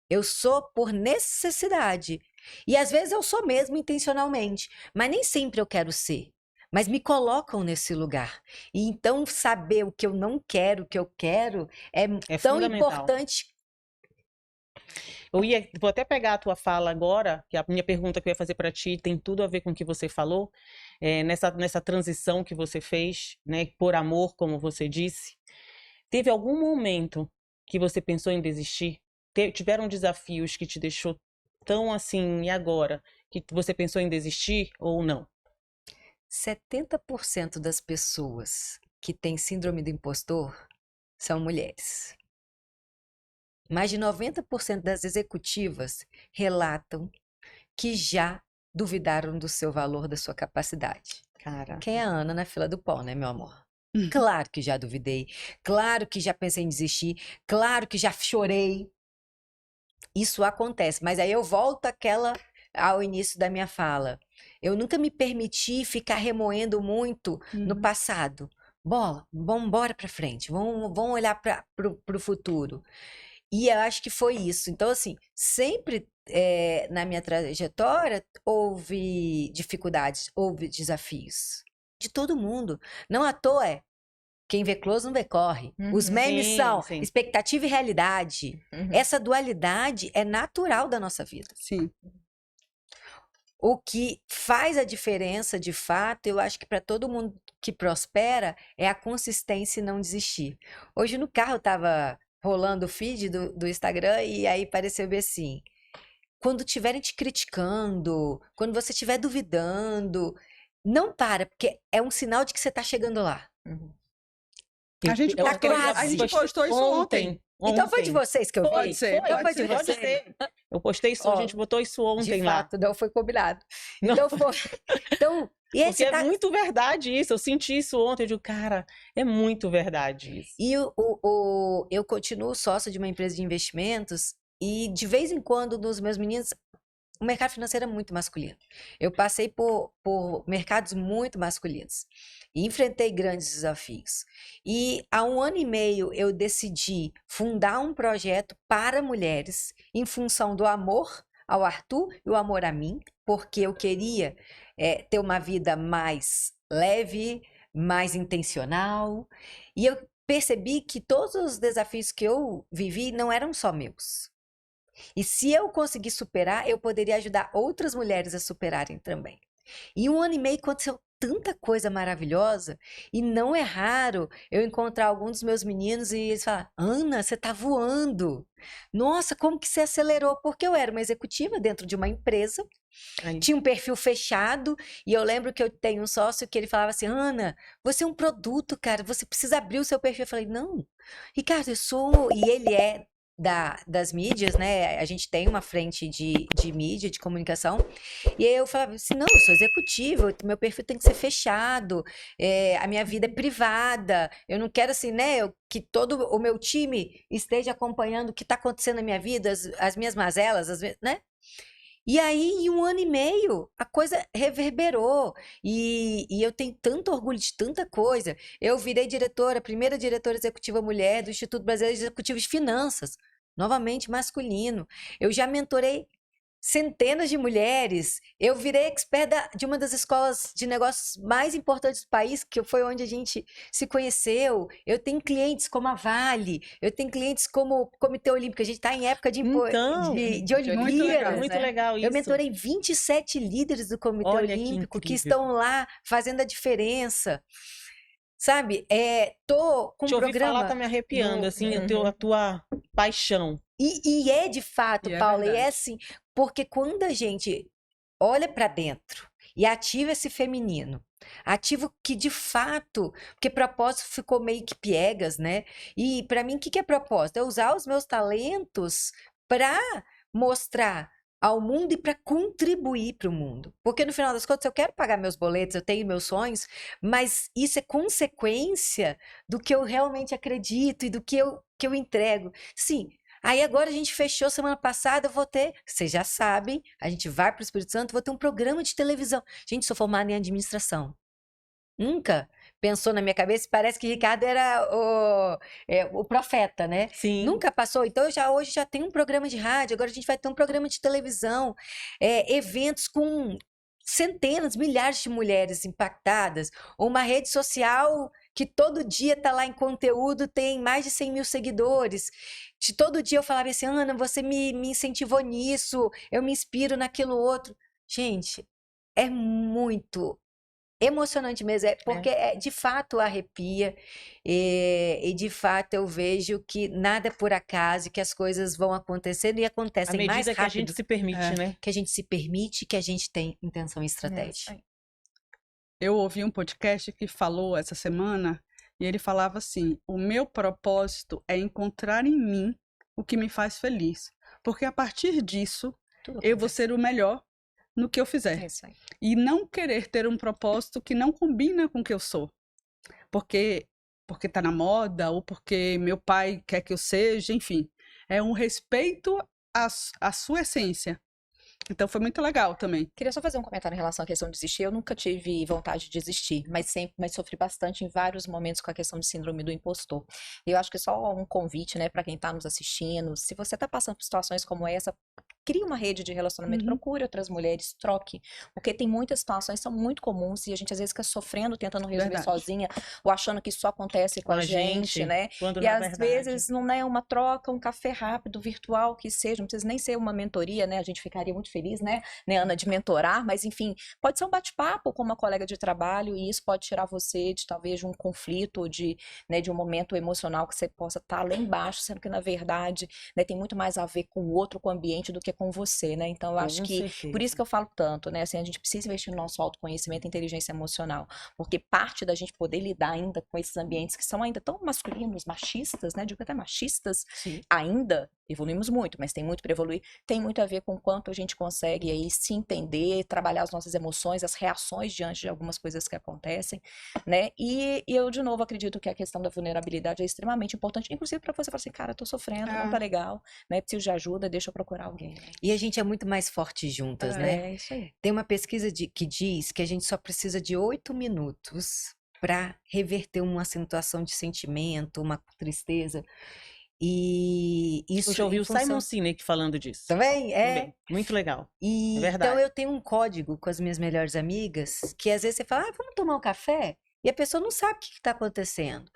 eu sou por necessidade. E às vezes eu sou mesmo intencionalmente, mas nem sempre eu quero ser. Mas me colocam nesse lugar. E então saber o que eu não quero, o que eu quero, é É tão fundamental. importante. Vou até pegar a tua fala agora, que a minha pergunta que eu ia fazer para ti tem tudo a ver com o que você falou, nessa transição que você fez, né, por amor, como você disse. Teve algum momento que você pensou em desistir? Tiveram desafios que te deixou tão assim, e agora? Que você pensou em desistir ou não? 70% das pessoas que têm síndrome do impostor são mulheres. Mais de 90% das executivas relatam que já duvidaram do seu valor, da sua capacidade. Cara. Quem é a Ana na fila do pão, né, meu amor? Claro que já duvidei, claro que já pensei em desistir, claro que já chorei. Isso acontece, mas aí eu volto ao início da minha fala. Eu nunca me permiti ficar remoendo muito no passado. Vamos embora para frente, vamos olhar para o futuro. E eu acho que foi isso. Então, assim, sempre na minha trajetória houve dificuldades, houve desafios. De todo mundo. Não à toa quem vê close não vê corre. Os memes Sim, são sim. expectativa e realidade. Essa dualidade é natural da nossa vida. Sim. O que faz a diferença, de fato, eu acho que para todo mundo que prospera, é a consistência e não desistir. Hoje no carro eu estava rolando o feed do Instagram e aí pareceu bem assim, quando estiverem te criticando, quando você estiver duvidando, não para, porque é um sinal de que você está chegando lá. A gente Eu postou isso ontem. Então foi de vocês que eu vi? Pode ser, Então foi pode de ser. Pode vocês? ser. Eu postei isso, a Ó, gente botou isso ontem De lá. fato, não foi combinado. Não. Então foi. Então, e aí Porque você tá... é muito verdade isso. Eu senti isso ontem. Eu digo, cara, é muito verdade isso. E eu continuo sócia de uma empresa de investimentos E de vez em quando, nos meus meninos, o mercado financeiro é muito masculino. Eu passei por mercados muito masculinos e enfrentei grandes desafios. E há 1 ano e meio eu decidi fundar um projeto para mulheres em função do amor ao Arthur e o amor a mim, porque eu queria ter uma vida mais leve, mais intencional. E eu percebi que todos os desafios que eu vivi não eram só meus. E se eu conseguir superar, eu poderia ajudar outras mulheres a superarem também. Em 1 ano e meio aconteceu tanta coisa maravilhosa, e não é raro eu encontrar algum dos meus meninos e eles falam: Ana, você tá voando. Nossa, como que você acelerou? Porque eu era uma executiva dentro de uma empresa, Aí. tinha um perfil fechado, e eu lembro que eu tenho um sócio que ele falava assim: Ana, você é um produto, cara, você precisa abrir o seu perfil. Eu falei: não, Ricardo, eu sou. E ele é das mídias, né? A gente tem uma frente de mídia, de comunicação. E aí eu falava assim: não, eu sou executiva, meu perfil tem que ser fechado, a minha vida é privada, eu não quero assim, né? Que todo o meu time esteja acompanhando o que está acontecendo na minha vida, as minhas mazelas, né? E aí, em 1 ano e meio, a coisa reverberou. E eu tenho tanto orgulho de tanta coisa. Eu virei diretora, primeira diretora executiva mulher do Instituto Brasileiro de Executivos de Finanças, novamente masculino. Eu já mentorei centenas de mulheres. Eu virei expert de uma das escolas de negócios mais importantes do país, que foi onde a gente se conheceu. Eu tenho clientes como a Vale, eu tenho clientes como o Comitê Olímpico. A gente está em época de Então, de muito legal. Olimpíadas. muito né? legal Eu isso. mentorei 27 líderes do Comitê Olha que Olímpico que incrível. estão lá fazendo a diferença. Sabe? Tô com um Te ouvir falar programa. tá me arrepiando, no- assim, a tua paixão. E é de fato, E é Paula, e é verdade. assim, porque quando a gente olha para dentro e ativa esse feminino, ativa o que de fato, porque propósito ficou meio que piegas, né? E para mim, o que é propósito? É usar os meus talentos para mostrar ao mundo e para contribuir para o mundo. Porque no final das contas, eu quero pagar meus boletos, eu tenho meus sonhos, mas isso é consequência do que eu realmente acredito e do que eu entrego. Sim. Aí agora a gente fechou semana passada, eu vou ter, vocês já sabem, a gente vai para o Espírito Santo, vou ter um programa de televisão. Gente, sou formada em administração. Nunca pensou na minha cabeça, parece que Ricardo era o profeta, né? Sim. Nunca passou. Então, hoje já tem um programa de rádio, agora a gente vai ter um programa de televisão, eventos com centenas, milhares de mulheres impactadas, uma rede social que todo dia está lá em conteúdo, tem mais de 100 mil seguidores. De todo dia eu falava assim: Ana, você me incentivou nisso, eu me inspiro naquilo outro. Gente, é muito emocionante mesmo, porque de fato arrepia, e de fato eu vejo que nada é por acaso, que as coisas vão acontecendo e À acontecem mais medida que a gente rápido se permite, né? que a gente se permite, que a gente tem intenção e É isso estratégia. aí. Eu ouvi um podcast que falou essa semana e ele falava assim: o meu propósito é encontrar em mim o que me faz feliz, porque a partir disso Tudo eu vou acontece. ser o melhor no que eu É fizer. isso aí. E não querer ter um propósito que não combina com o que eu sou, porque tá na moda ou porque meu pai quer que eu seja, enfim, é um respeito à sua essência. Então foi muito legal também. Queria só fazer um comentário em relação à questão de desistir. Eu nunca tive vontade de desistir, mas sofri bastante em vários momentos com a questão de síndrome do impostor. E eu acho que só um convite, né, para quem está nos assistindo, se você está passando por situações como essa, crie uma rede de relacionamento, Uhum. procure outras mulheres, troque, porque tem muitas situações que são muito comuns e a gente às vezes fica sofrendo, tentando resolver Verdade. sozinha, ou achando que isso só acontece com a gente, né? Quando E na às verdade. vezes não é uma troca, um café rápido, virtual, que seja, não precisa nem ser uma mentoria, né? A gente ficaria muito feliz, né, Ana, de mentorar, mas enfim, pode ser um bate-papo com uma colega de trabalho e isso pode tirar você de talvez de um conflito, né, de um momento emocional que você possa estar lá embaixo, sendo que na verdade, né, tem muito mais a ver com o outro, com o ambiente do que com você, né? Então eu acho Com que certeza. por isso que eu falo tanto, né? Assim, a gente precisa investir no nosso autoconhecimento e inteligência emocional, porque parte da gente poder lidar ainda com esses ambientes que são ainda tão masculinos, machistas, né? Digo até machistas Sim. ainda, evoluímos muito, mas tem muito para evoluir, tem muito a ver com o quanto a gente consegue aí se entender, trabalhar as nossas emoções, as reações diante de algumas coisas que acontecem, né? E eu, de novo, acredito que a questão da vulnerabilidade é extremamente importante, inclusive para você falar assim, cara, eu tô sofrendo, não tá legal, né? Preciso de ajuda, deixa eu procurar alguém. Né? E a gente é muito mais forte juntas, né? É isso aí. Tem uma pesquisa que diz que a gente só precisa de 8 minutos para reverter uma situação de sentimento, uma tristeza. E isso Eu já ouvi em o função... Simon Sinek falando disso. Também? É. Também. Muito legal. E, É verdade. então eu tenho um código com as minhas melhores amigas, que às vezes você fala, vamos tomar um café? E a pessoa não sabe o que está acontecendo.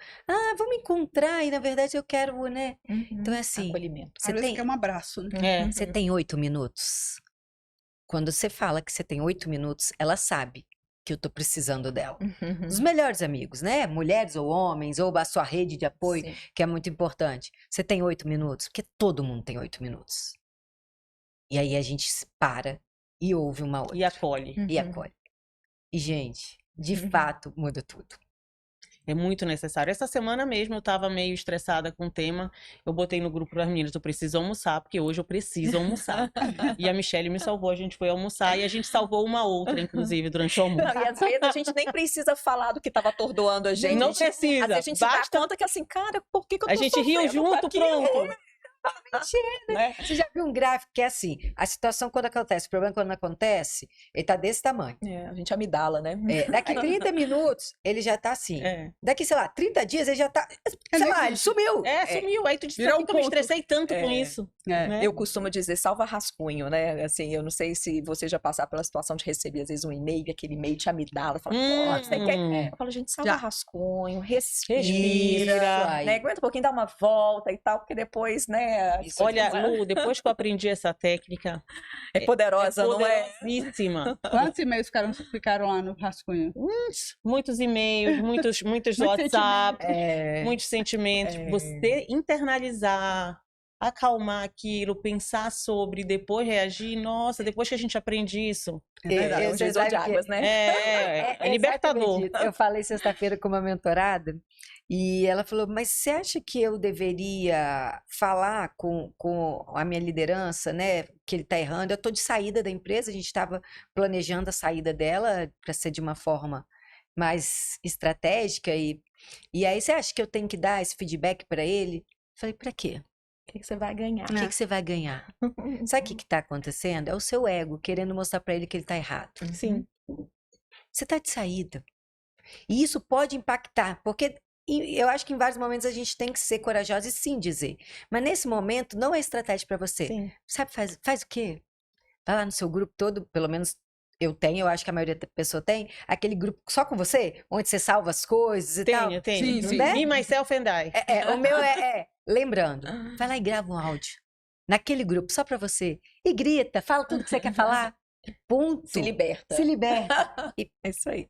Vamos encontrar, e na verdade eu quero, né? Então é assim, Acolhimento. você Parece tem, que é um abraço, né? É. você tem 8 minutos. Quando você fala que você tem 8 minutos, ela sabe que eu tô precisando dela. Os melhores amigos, né? Mulheres ou homens, ou a sua rede de apoio, Sim. que é muito importante. Você tem 8 minutos, porque todo mundo tem 8 minutos. E aí a gente se para e ouve uma outra. E acolhe. E acolhe. E, gente, de fato, muda tudo. É muito necessário. Essa semana mesmo eu tava meio estressada com o tema. Eu botei no grupo das meninas, eu preciso almoçar, porque hoje eu preciso almoçar. E a Michelle me salvou, a gente foi almoçar e a gente salvou uma outra, inclusive, durante o almoço. Não, e às vezes a gente nem precisa falar do que estava atordoando a gente. Não Às vezes precisa. a gente se Basta... dá conta que assim, cara, por que eu tô A gente riu sofrendo junto, com aquilo? pronto. Né? Você já viu um gráfico que é assim, a situação quando acontece, o problema quando acontece, ele tá desse tamanho. A gente amidala, né? Daqui 30 minutos, ele já tá assim. É. Daqui, sei lá, 30 dias, ele já tá, sei lá, ele sumiu. Sumiu. Aí tu disse, Virou por que eu me ponto. estressei tanto com isso? Né? Eu costumo dizer salva rascunho, né? Assim, eu não sei se você já passar pela situação de receber, às vezes, um e-mail e aquele e-mail te amidala, fala, pô, você quer? Eu falo, gente, salva rascunho, respira, né? Aguenta um pouquinho, dá uma volta e tal, porque depois, né? Olha, Lu, depois que eu aprendi essa técnica, é poderosa, não é? poderosíssima. Quantos e-mails ficaram lá no rascunho? Muitos e-mails, muitos WhatsApp, muitos sentimentos. Você internalizar, acalmar aquilo, pensar sobre, depois reagir. Nossa, depois que a gente aprende isso. É verdade. É um divisor de águas, né? É libertador. Eu falei sexta-feira com uma mentorada e ela falou, mas você acha que eu deveria falar com a minha liderança, né, que ele está errando? Eu estou de saída da empresa, a gente estava planejando a saída dela para ser de uma forma mais estratégica e aí você acha que eu tenho que dar esse feedback para ele? Falei, para quê? O que você vai ganhar? O que você vai ganhar? Sabe o que está acontecendo? É o seu ego querendo mostrar para ele que ele está errado. Sim. Você está de saída. E isso pode impactar, porque eu acho que em vários momentos a gente tem que ser corajosa e sim dizer. Mas nesse momento não é estratégia para você. Sim. Sabe, faz o quê? Vai lá no seu grupo todo, pelo menos eu tenho, eu acho que a maioria da pessoa tem, aquele grupo só com você, onde você salva as coisas e tal. Eu tenho. Sim. Né? Me, myself and I. O meu lembrando, vai lá e grava um áudio naquele grupo só para você e grita, fala tudo que você quer falar. Ponto. Se liberta. Se liberta. É isso aí.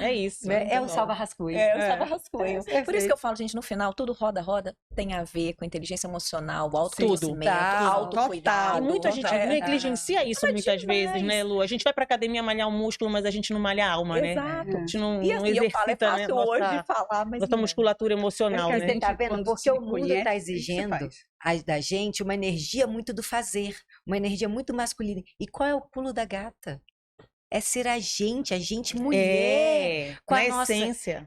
É isso. É o salva-rascunho. É o salva-rascunho. Por isso Perfeito. que eu falo, gente, no final, tudo roda tem a ver com inteligência emocional, autoconhecimento, Total. autocuidado. E muita gente negligencia isso Mas muitas demais. vezes, né, Lu? A gente vai pra academia malhar o músculo, mas a gente não malha a alma, né? Exato. A gente não, E não assim, eu falo, é exercita, né, fácil hoje nossa, de falar, mas nossa não é. musculatura emocional, Porque né? você tá vendo? Quando Porque se o mundo conhece, está isso exigindo faz. da gente uma energia muito do fazer, uma energia muito masculina. E qual é o pulo da gata? É ser a gente mulher. Com a na nossa- essência.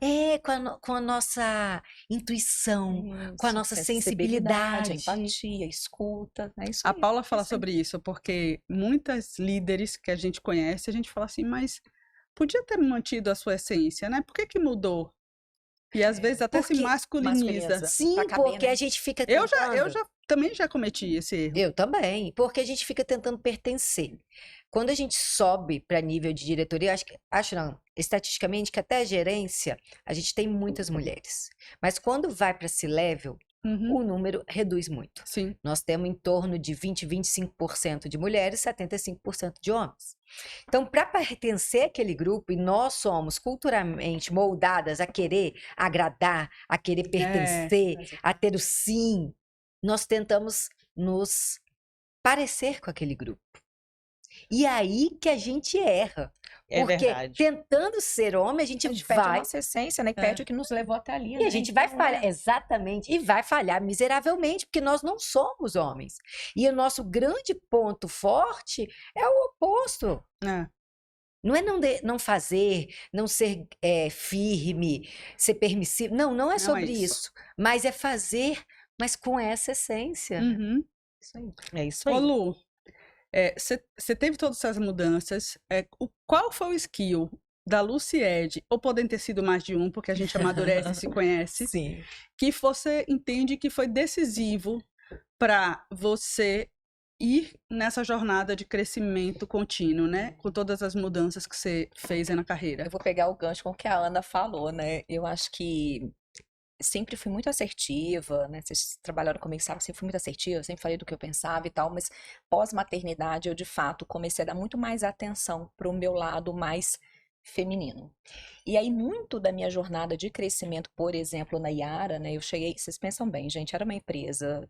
Com a nossa intuição, com a Isso, nossa sensibilidade, sensibilidade. empatia, escuta, né? Isso A aí, Paula fala isso aí. sobre isso, porque muitas líderes que a gente conhece, a gente fala assim, mas podia ter mantido a sua essência, né? Por que que mudou? E às vezes até se Porque masculiniza. masculiniza. Sim, Pra caber, porque né? a gente fica Eu tentando... também já cometi esse erro. Eu também, porque a gente fica tentando pertencer. Quando a gente sobe para nível de diretoria, acho não, estatisticamente que até a gerência, a gente tem muitas mulheres. Mas quando vai para C-level, Uhum. o número reduz muito. Sim. Nós temos em torno de 25% de mulheres e 75% de homens. Então, para pertencer àquele grupo, e nós somos culturalmente moldadas a querer agradar, a querer pertencer, a ter o sim, nós tentamos nos parecer com aquele grupo. E aí que a gente erra. É Porque verdade. tentando ser homem, a gente A gente perde a vai nossa essência, né? E perde o que nos levou até ali, e né? a gente vai Então, falhar, exatamente, e vai falhar miseravelmente, porque nós não somos homens. E o nosso grande ponto forte é o oposto. É. Não é não fazer, não ser firme, ser permissivo. Não, não é Não é sobre isso. isso. Mas é fazer, mas com essa essência. Uhum. Isso aí. É isso Ô, aí. Lu, você teve todas essas mudanças. Qual foi o skill da Luciede, ou podem ter sido mais de um, porque a gente amadurece e se conhece, sim. que você entende que foi decisivo para você ir nessa jornada de crescimento contínuo, né? Com todas as mudanças que você fez aí na carreira. Eu vou pegar o gancho com o que a Ana falou, né? Eu acho que sempre fui muito assertiva, né? Vocês trabalharam comigo, sabe? Sempre fui muito assertiva, sempre falei do que eu pensava e tal, mas pós-maternidade eu, de fato, comecei a dar muito mais atenção para o meu lado mais feminino. E aí, muito da minha jornada de crescimento, por exemplo, na Yara, né? Eu cheguei, vocês pensam bem, gente, era uma empresa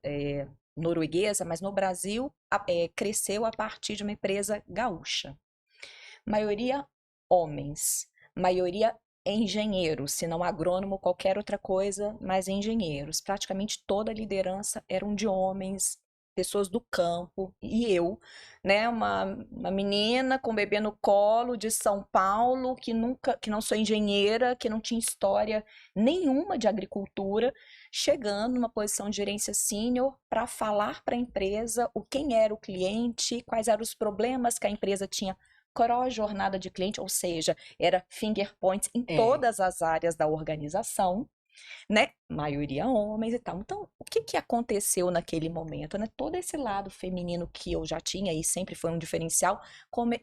norueguesa, mas no Brasil cresceu a partir de uma empresa gaúcha. Maioria homens, maioria engenheiros, se não agrônomo, qualquer outra coisa, mas engenheiros. Praticamente toda a liderança eram de homens, pessoas do campo, e eu, né, uma menina com bebê no colo de São Paulo, que não sou engenheira, que não tinha história nenhuma de agricultura, chegando numa posição de gerência sênior para falar para a empresa quem era o cliente, quais eram os problemas que a empresa tinha cross-jornada de cliente, ou seja, era finger points em todas as áreas da organização, né? Maioria homens e tal. Então, o que aconteceu naquele momento, né? Todo esse lado feminino que eu já tinha e sempre foi um diferencial,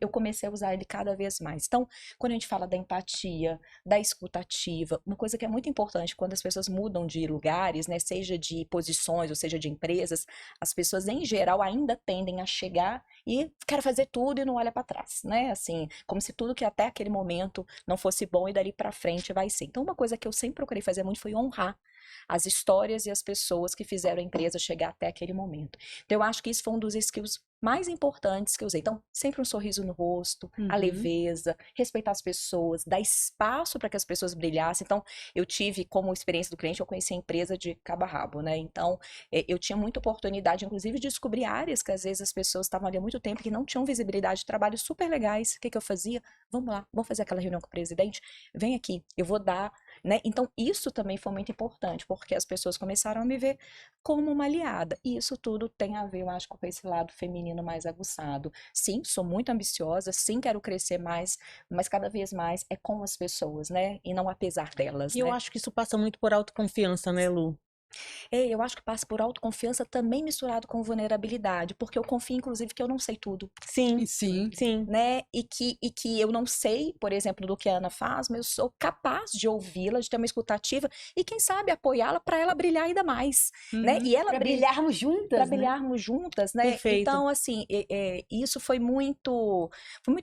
eu comecei a usar ele cada vez mais. Então, quando a gente fala da empatia, da escutativa, uma coisa que é muito importante quando as pessoas mudam de lugares, né? Seja de posições ou seja de empresas, as pessoas em geral ainda tendem a chegar e quer fazer tudo e não olha para trás, né? Assim, como se tudo que até aquele momento não fosse bom e dali para frente vai ser. Então, uma coisa que eu sempre procurei fazer muito foi honrar as histórias e as pessoas que fizeram a empresa chegar até aquele momento. Então, eu acho que isso foi um dos skills mais importantes que eu usei. Então, sempre um sorriso no rosto, a leveza, respeitar as pessoas, dar espaço para que as pessoas brilhassem. Então, eu tive como experiência do cliente, eu conheci a empresa de cabo a rabo, né? Então, eu tinha muita oportunidade, inclusive, de descobrir áreas que às vezes as pessoas estavam ali há muito tempo que não tinham visibilidade de trabalhos super legais. O que eu fazia? Vamos lá, vamos fazer aquela reunião com o presidente? Vem aqui, eu vou dar, né? Então, isso também foi muito importante, porque as pessoas começaram a me ver como uma aliada. E isso tudo tem a ver, eu acho, com esse lado feminino mais aguçado. Sim, sou muito ambiciosa, sim, quero crescer mais, mas cada vez mais é com as pessoas, né? E não apesar delas, E né? eu acho que isso passa muito por autoconfiança, né, Lu? Eu acho que passa por autoconfiança também misturado com vulnerabilidade, porque eu confio, inclusive, que eu não sei tudo, Sim, Sim. sim. né? E que eu não sei, por exemplo, do que a Ana faz, mas eu sou capaz de ouvi-la, de ter uma escutativa e, quem sabe, apoiá-la para ela brilhar ainda mais, né? E ela Para brilharmos juntas, para né? brilharmos juntas, né? Perfeito. Então, assim, isso foi muito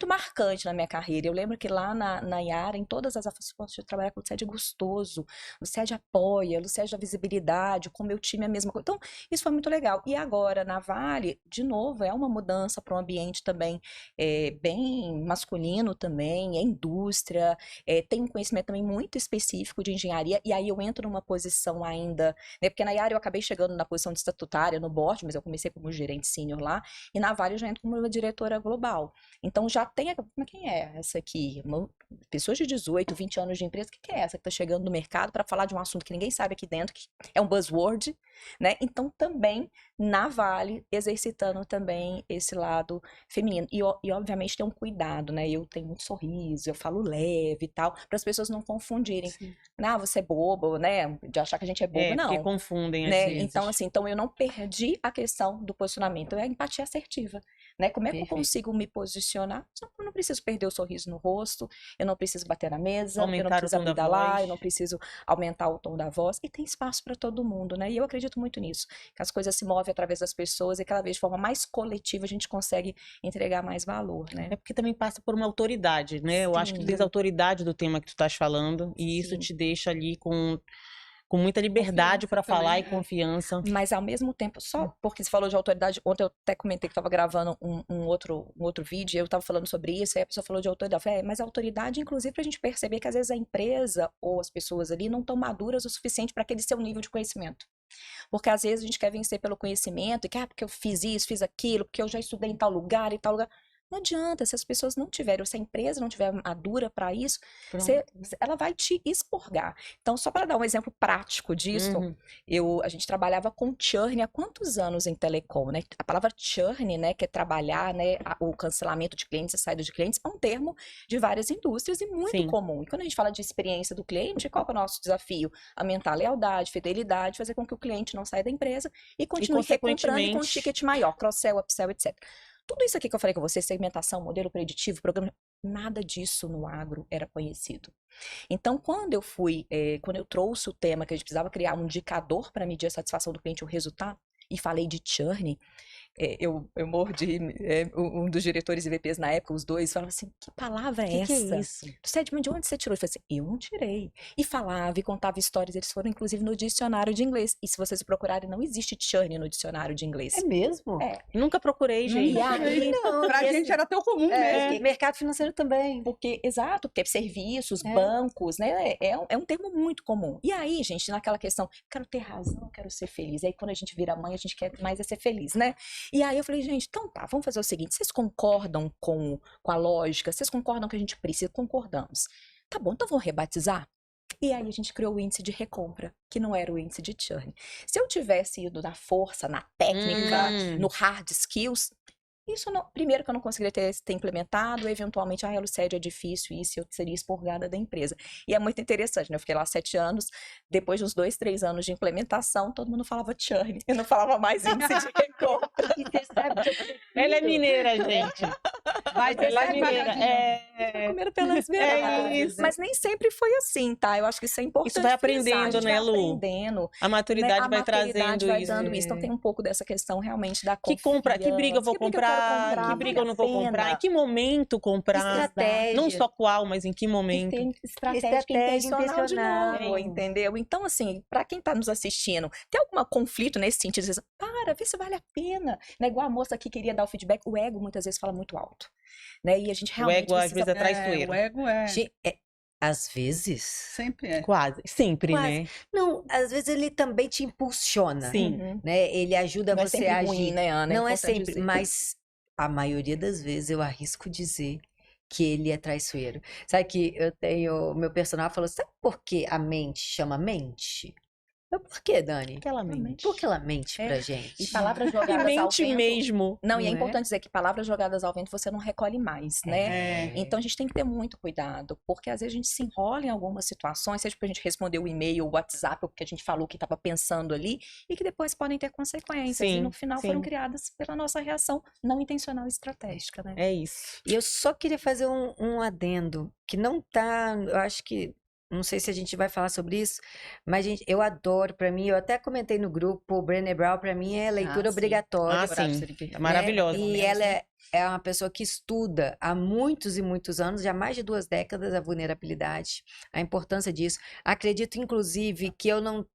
marcante na minha carreira. Eu lembro que lá na Yara, em todas as ações de trabalhar com o Lucédio gostoso, o Lucédio apoia, o Lucédio dá visibilidade, com o meu time é a mesma coisa. Então, isso foi muito legal. E agora, na Vale, de novo, é uma mudança para um ambiente também bem masculino também, é indústria, tem um conhecimento também muito específico de engenharia, e aí eu entro numa posição ainda, né? Porque na Yara eu acabei chegando na posição de estatutária no board, mas eu comecei como gerente sênior lá, e na Vale eu já entro como uma diretora global. Então já tem, mas quem é essa aqui? Pessoas de 18, 20 anos de empresa, o que é essa que está chegando no mercado para falar de um assunto que ninguém sabe aqui dentro, que é um buzzword, né? Então também na Vale, exercitando também esse lado feminino. E obviamente tem um cuidado, né? Eu tenho muito sorriso, eu falo leve e tal, para as pessoas não confundirem. Ah, você é bobo, né? De achar que a gente é bobo, Porque não. confundem às Né? vezes. Então, assim, então eu não perdi a questão do posicionamento, é a empatia assertiva, né? Como é que eu Perfeito. consigo me posicionar? Eu não preciso perder o sorriso no rosto, eu não preciso bater na mesa, eu não Aumentar o preciso tom da amigdalar, voz. eu não preciso aumentar o tom da voz, e tem espaço para todo mundo, né? E eu acredito muito nisso, que as coisas se movem através das pessoas e cada vez de forma mais coletiva a gente consegue entregar mais valor, né? É porque também passa por uma autoridade, né? Eu acho que tu tens Sim. autoridade do tema que tu estás falando, e isso Sim. te deixa ali com com muita liberdade Confiança para falar e também, confiança. Mas ao mesmo tempo, só porque você falou de autoridade, ontem eu até comentei que estava gravando um outro vídeo, e eu estava falando sobre isso, e a pessoa falou de autoridade. Eu falei, mas a autoridade, inclusive, para a gente perceber que às vezes a empresa ou as pessoas ali não estão maduras o suficiente para aquele seu nível de conhecimento. Porque às vezes a gente quer vencer pelo conhecimento, e que, porque eu fiz isso, fiz aquilo, porque eu já estudei em tal lugar e tal lugar. Não adianta, se as pessoas não tiverem, ou se a empresa não tiver madura para isso, ela vai te expurgar. Então, só para dar um exemplo prático disso, a gente trabalhava com churn há quantos anos em telecom, né? A palavra churn, né, que é trabalhar, né, o cancelamento de clientes, a saída de clientes, é um termo de várias indústrias e muito comum. E quando a gente fala de experiência do cliente, qual que é o nosso desafio? Aumentar a lealdade, fidelidade, fazer com que o cliente não saia da empresa e continue recomprando com um ticket maior, cross-sell, upsell, etc. Tudo isso aqui que eu falei com você, segmentação, modelo preditivo, programa, nada disso no agro era conhecido. Então, quando eu trouxe o tema que a gente precisava criar um indicador para medir a satisfação do cliente, o resultado, e falei de churn, eu mordi, um dos diretores e VPs na época, os dois, falavam assim, que palavra é essa? Que é isso? De onde você tirou? Eu falei assim, eu não tirei. E falava, e contava histórias, eles foram inclusive no dicionário de inglês. E se vocês procurarem, não existe churn no dicionário de inglês. É mesmo? Nunca procurei, gente. E aí, Pra gente era tão comum mesmo. Mercado financeiro também. Exato, porque serviços, bancos, né? É um termo muito comum. E aí, gente, naquela questão, quero ter razão, quero ser feliz. E aí, quando a gente vira mãe, a gente quer mais ser feliz, né? E aí eu falei, gente, então tá, vamos fazer o seguinte, vocês concordam com a lógica? Vocês concordam que a gente precisa? Concordamos. Tá bom, então vamos rebatizar? E aí a gente criou o índice de recompra, que não era o índice de churn. Se eu tivesse ido na força, na técnica, no hard skills, isso não, primeiro que eu não conseguiria ter implementado, eventualmente a Lucélia é difícil, isso eu seria expurgada da empresa. E é muito interessante, né? Eu fiquei lá 7 anos, depois de uns 2, 3 anos de implementação, todo mundo falava churn, eu não falava mais índice de recompra. E você sabe que Ela é mineira, gente. Ela é mineira. Comeram pelas beiras. Mas nem sempre foi assim, tá? Eu acho que isso é importante. Isso vai aprendendo, frisar. A gente né, vai Lu? aprendendo. A maturidade vai trazendo vai isso. dando isso. Então tem um pouco dessa questão realmente da Que briga eu vou comprar, que briga eu não vou comprar, em que momento comprar, Estratégia. não só qual, mas em que momento. Tem estratégia intencional de novo, entendeu? Então, assim, pra quem tá nos assistindo, tem algum conflito nesse sentido? Às vezes, vê se vale a pena. Não é igual a moça que queria dar o feedback, o ego muitas vezes fala muito alto, né? E a gente O realmente ego às vezes é traiçoeiro. O ego é. Às vezes. Sempre é. Quase, sempre, Quase. né? Não, às vezes ele também te impulsiona. Sim. Né? Ele ajuda Não é você sempre a agir. ruim, né, Ana? Não é importante sempre, dizer. mas a maioria das vezes eu arrisco dizer que ele é traiçoeiro. Sabe que eu tenho. Meu personagem falou: sabe por que a mente chama mente? Por que, Dani? Aquela mente. Porque ela mente pra gente. E palavras jogadas ao Mente vento. mesmo. Não, e é Não é? importante dizer que palavras jogadas ao vento você não recolhe mais, né? Então a gente tem que ter muito cuidado, porque às vezes a gente se enrola em algumas situações, seja porque a gente respondeu o e-mail, o WhatsApp, ou porque a gente falou o que estava pensando ali, e que depois podem ter consequências. E no final foram criadas pela nossa reação não intencional e estratégica, né? É isso. E eu só queria fazer um adendo, que não tá, eu acho que, não sei se a gente vai falar sobre isso, mas gente, eu adoro, pra mim, eu até comentei no grupo, o Brené Brown pra mim é leitura sim. obrigatória. Sim, é maravilhosa. E ela é uma pessoa que estuda há muitos e muitos anos, já há mais de 2 décadas, a vulnerabilidade, a importância disso. Acredito, inclusive, que eu não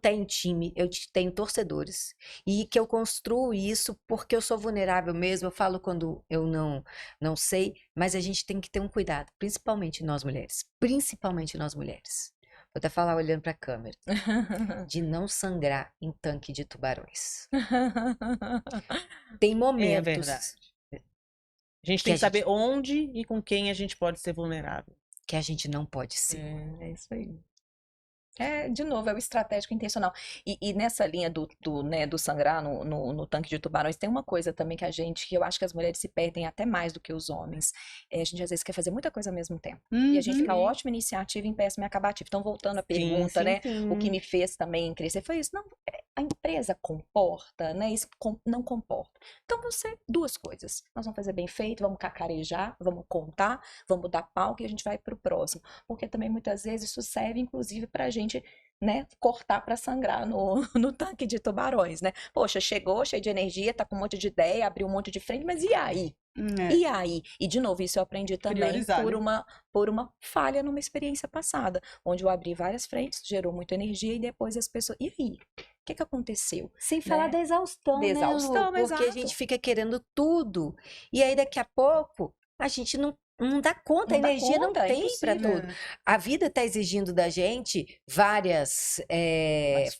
tenho time, eu tenho torcedores. E que eu construo isso porque eu sou vulnerável mesmo. Eu falo quando eu não sei, mas a gente tem que ter um cuidado, principalmente nós mulheres. Principalmente nós mulheres. Vou até falar olhando para a câmera. De não sangrar em tanque de tubarões. Tem momentos. É verdade. A gente tem que saber onde e com quem a gente pode ser vulnerável. Que a gente não pode ser. É isso aí. De novo, é o estratégico intencional. E nessa linha do sangrar no tanque de tubarões, tem uma coisa também que eu acho que as mulheres se perdem até mais do que os homens. A gente às vezes quer fazer muita coisa ao mesmo tempo. E a gente fica ótima iniciativa e péssima acabativa. Então, voltando à pergunta, o que me fez também crescer foi isso. Não, a empresa comporta, né? Isso não comporta. Então, duas coisas. Nós vamos fazer bem feito, vamos cacarejar, vamos contar, vamos dar palco e a gente vai pro próximo. Porque também muitas vezes isso serve, inclusive, pra gente, né, cortar para sangrar no tanque de tubarões, né? Poxa, chegou cheio de energia, tá com um monte de ideia, abriu um monte de frente, mas e aí? E aí, e de novo, isso eu aprendi também Priorizar, por né? uma falha numa experiência passada, onde eu abri várias frentes, gerou muita energia e depois as pessoas. E aí? O que que aconteceu? Sem falar Né? da exaustão, Da né, Lu? exaustão, Porque a exato. gente fica querendo tudo. E aí, daqui a pouco, a gente não dá conta, a Não dá energia não conta, é tem para impossível. tudo. A vida está exigindo da gente Vários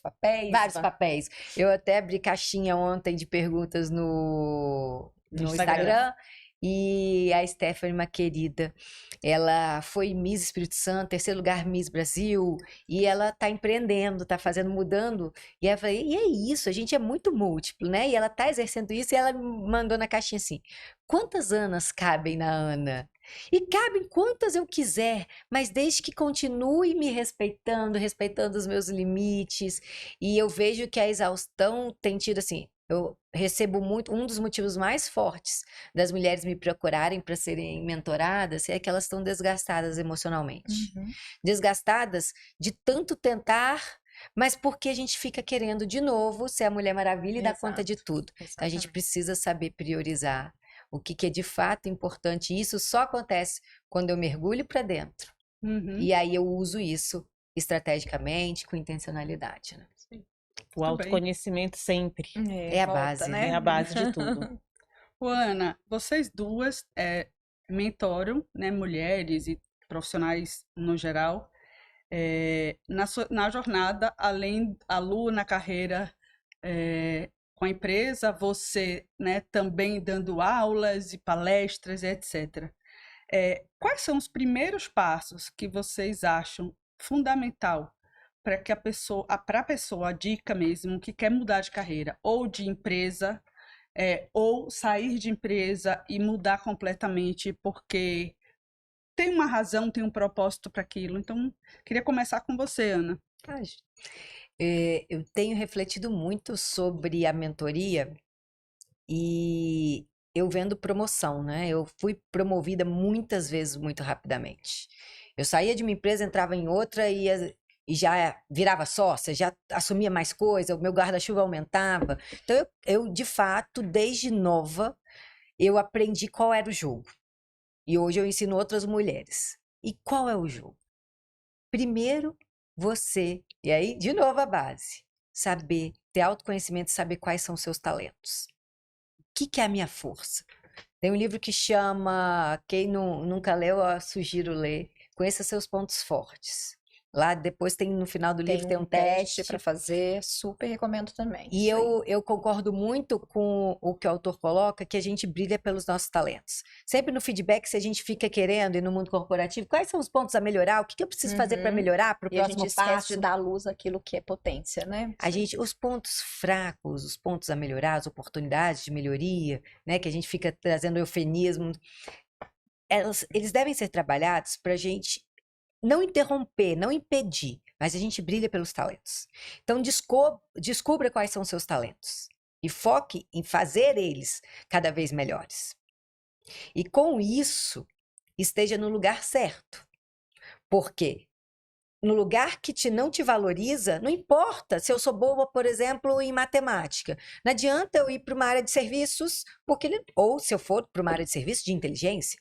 papéis. vários papéis. Eu até abri caixinha ontem de perguntas No no Instagram. Instagram. E a Stephanie, uma querida, ela foi Miss Espírito Santo, terceiro lugar Miss Brasil, e ela tá empreendendo, tá fazendo, mudando. E ela falou, e é isso, a gente é muito múltiplo, né? E ela tá exercendo isso, e ela me mandou na caixinha assim: quantas Anas cabem na Ana? E cabem quantas eu quiser, mas desde que continue me respeitando, respeitando os meus limites. E eu vejo que a exaustão tem tido assim. Eu recebo muito. Um dos motivos mais fortes das mulheres me procurarem para serem mentoradas é que elas estão desgastadas emocionalmente. Uhum. Desgastadas de tanto tentar, mas porque a gente fica querendo de novo ser a Mulher Maravilha e dar conta de Exato, tudo. Então, a gente exatamente. precisa saber priorizar o que é de fato importante. E isso só acontece quando eu mergulho para dentro. Uhum. E aí eu uso isso estrategicamente, com intencionalidade, né? O autoconhecimento sempre É a volta, base, é né? a base de tudo. Ô, Ana, vocês duas mentoram, né, mulheres e profissionais no geral, na jornada, além a Lu na carreira com a empresa, você, né, também dando aulas e palestras, etc. Quais são os primeiros passos que vocês acham fundamental para que para a pessoa, a dica mesmo, que quer mudar de carreira ou de empresa, ou sair de empresa e mudar completamente porque tem uma razão, tem um propósito para aquilo. Então, queria começar com você, Ana. Eu tenho refletido muito sobre a mentoria e eu vendo promoção, né? Eu fui promovida muitas vezes muito rapidamente. Eu saía de uma empresa, entrava em outra e já virava sócia, já assumia mais coisa, o meu guarda-chuva aumentava. Então, eu, de fato, desde nova, eu aprendi qual era o jogo. E hoje eu ensino outras mulheres. E qual é o jogo? Primeiro, você, e aí, de novo, a base. Saber, ter autoconhecimento e saber quais são os seus talentos. O que é a minha força? Tem um livro que chama, quem nunca leu, eu sugiro ler, Conheça Seus Pontos Fortes. Lá depois no final do livro tem um teste. para fazer, super recomendo também. E isso aí. eu concordo muito com o que o autor coloca, que a gente brilha pelos nossos talentos. Sempre no feedback, se a gente fica querendo, e no mundo corporativo, quais são os pontos a melhorar? O que eu preciso fazer para melhorar para o E a próximo gente esquece passo? de dar à luz aquilo que é potência, né? Os pontos fracos, os pontos a melhorar, as oportunidades de melhoria, né? Que a gente fica trazendo eufemismo, eles devem ser trabalhados para a gente não interromper, não impedir, mas a gente brilha pelos talentos. Então, descubra quais são os seus talentos e foque em fazer eles cada vez melhores. E com isso, esteja no lugar certo. Porque no lugar que não te valoriza, não importa se eu sou boa, por exemplo, em matemática. Não adianta eu ir para uma área de serviços, ou se eu for para uma área de serviços de inteligência.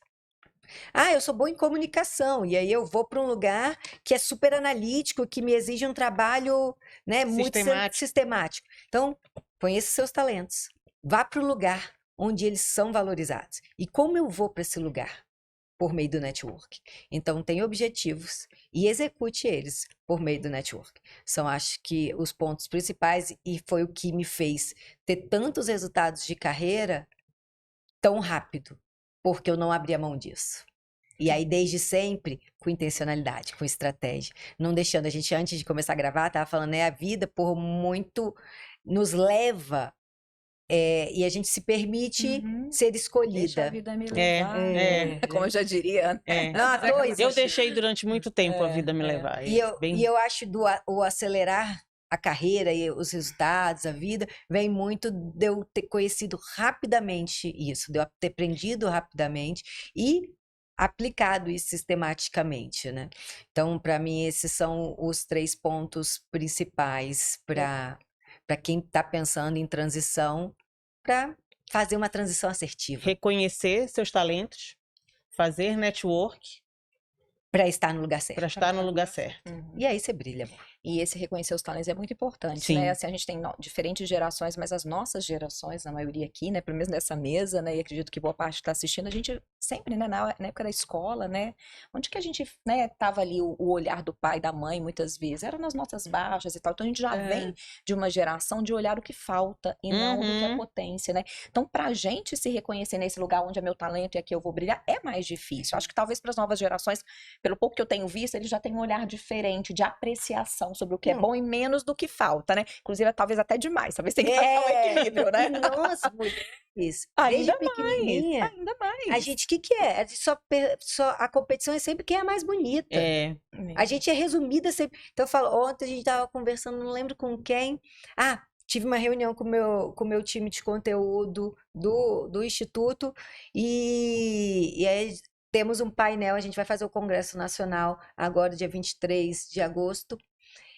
Eu sou boa em comunicação, e aí eu vou para um lugar que é super analítico, que me exige um trabalho, né, muito sistemático. Então, conheça seus talentos. Vá para o lugar onde eles são valorizados. E como eu vou para esse lugar? Por meio do network. Então, tenha objetivos e execute eles por meio do network. São, acho que, os pontos principais, e foi o que me fez ter tantos resultados de carreira tão rápido, porque eu não abri a mão disso. E aí, desde sempre, com intencionalidade, com estratégia. Não deixando, a gente, antes de começar a gravar, estava falando, a vida por muito nos leva, e a gente se permite ser escolhida. Deixa a vida me levar. Como eu já diria. Eu deixei durante muito tempo a vida me levar. E eu acho o acelerar a carreira e os resultados, a vida, vem muito de eu ter conhecido rapidamente isso, de eu ter aprendido rapidamente e aplicado isso sistematicamente, né? Então, para mim, esses são os 3 pontos principais para quem está pensando em transição, para fazer uma transição assertiva. Reconhecer seus talentos, fazer network Para estar no lugar certo. para estar no lugar certo. E aí você brilha, amor. E esse reconhecer os talentos é muito importante, Sim. né? Assim, a gente tem diferentes gerações, mas as nossas gerações, na maioria aqui, né? Pelo menos nessa mesa, né? E acredito que boa parte está assistindo, a gente sempre, né? Na época da escola, né? Onde que a gente, né? Tava ali o olhar do pai, da mãe, muitas vezes. Era nas notas baixas e tal. Então, a gente já vem de uma geração de olhar o que falta e não o que é potência, né? Então, pra gente se reconhecer nesse lugar onde é meu talento e aqui eu vou brilhar, é mais difícil. Acho que talvez para as novas gerações, pelo pouco que eu tenho visto, eles já têm um olhar diferente de apreciação sobre o que é bom e menos do que falta, né? Inclusive, talvez até demais. Talvez tenha que achar um equilíbrio, né? Nossa, mulheres, desde Ainda pequenininha, Ainda mais. a gente, o que é? A competição é sempre quem é a mais bonita. É, A gente é resumida sempre. Então, eu falo, ontem a gente estava conversando, não lembro com quem. Ah, tive uma reunião com o meu time de conteúdo do Instituto e aí temos um painel, a gente vai fazer o Congresso Nacional agora, dia 23 de agosto.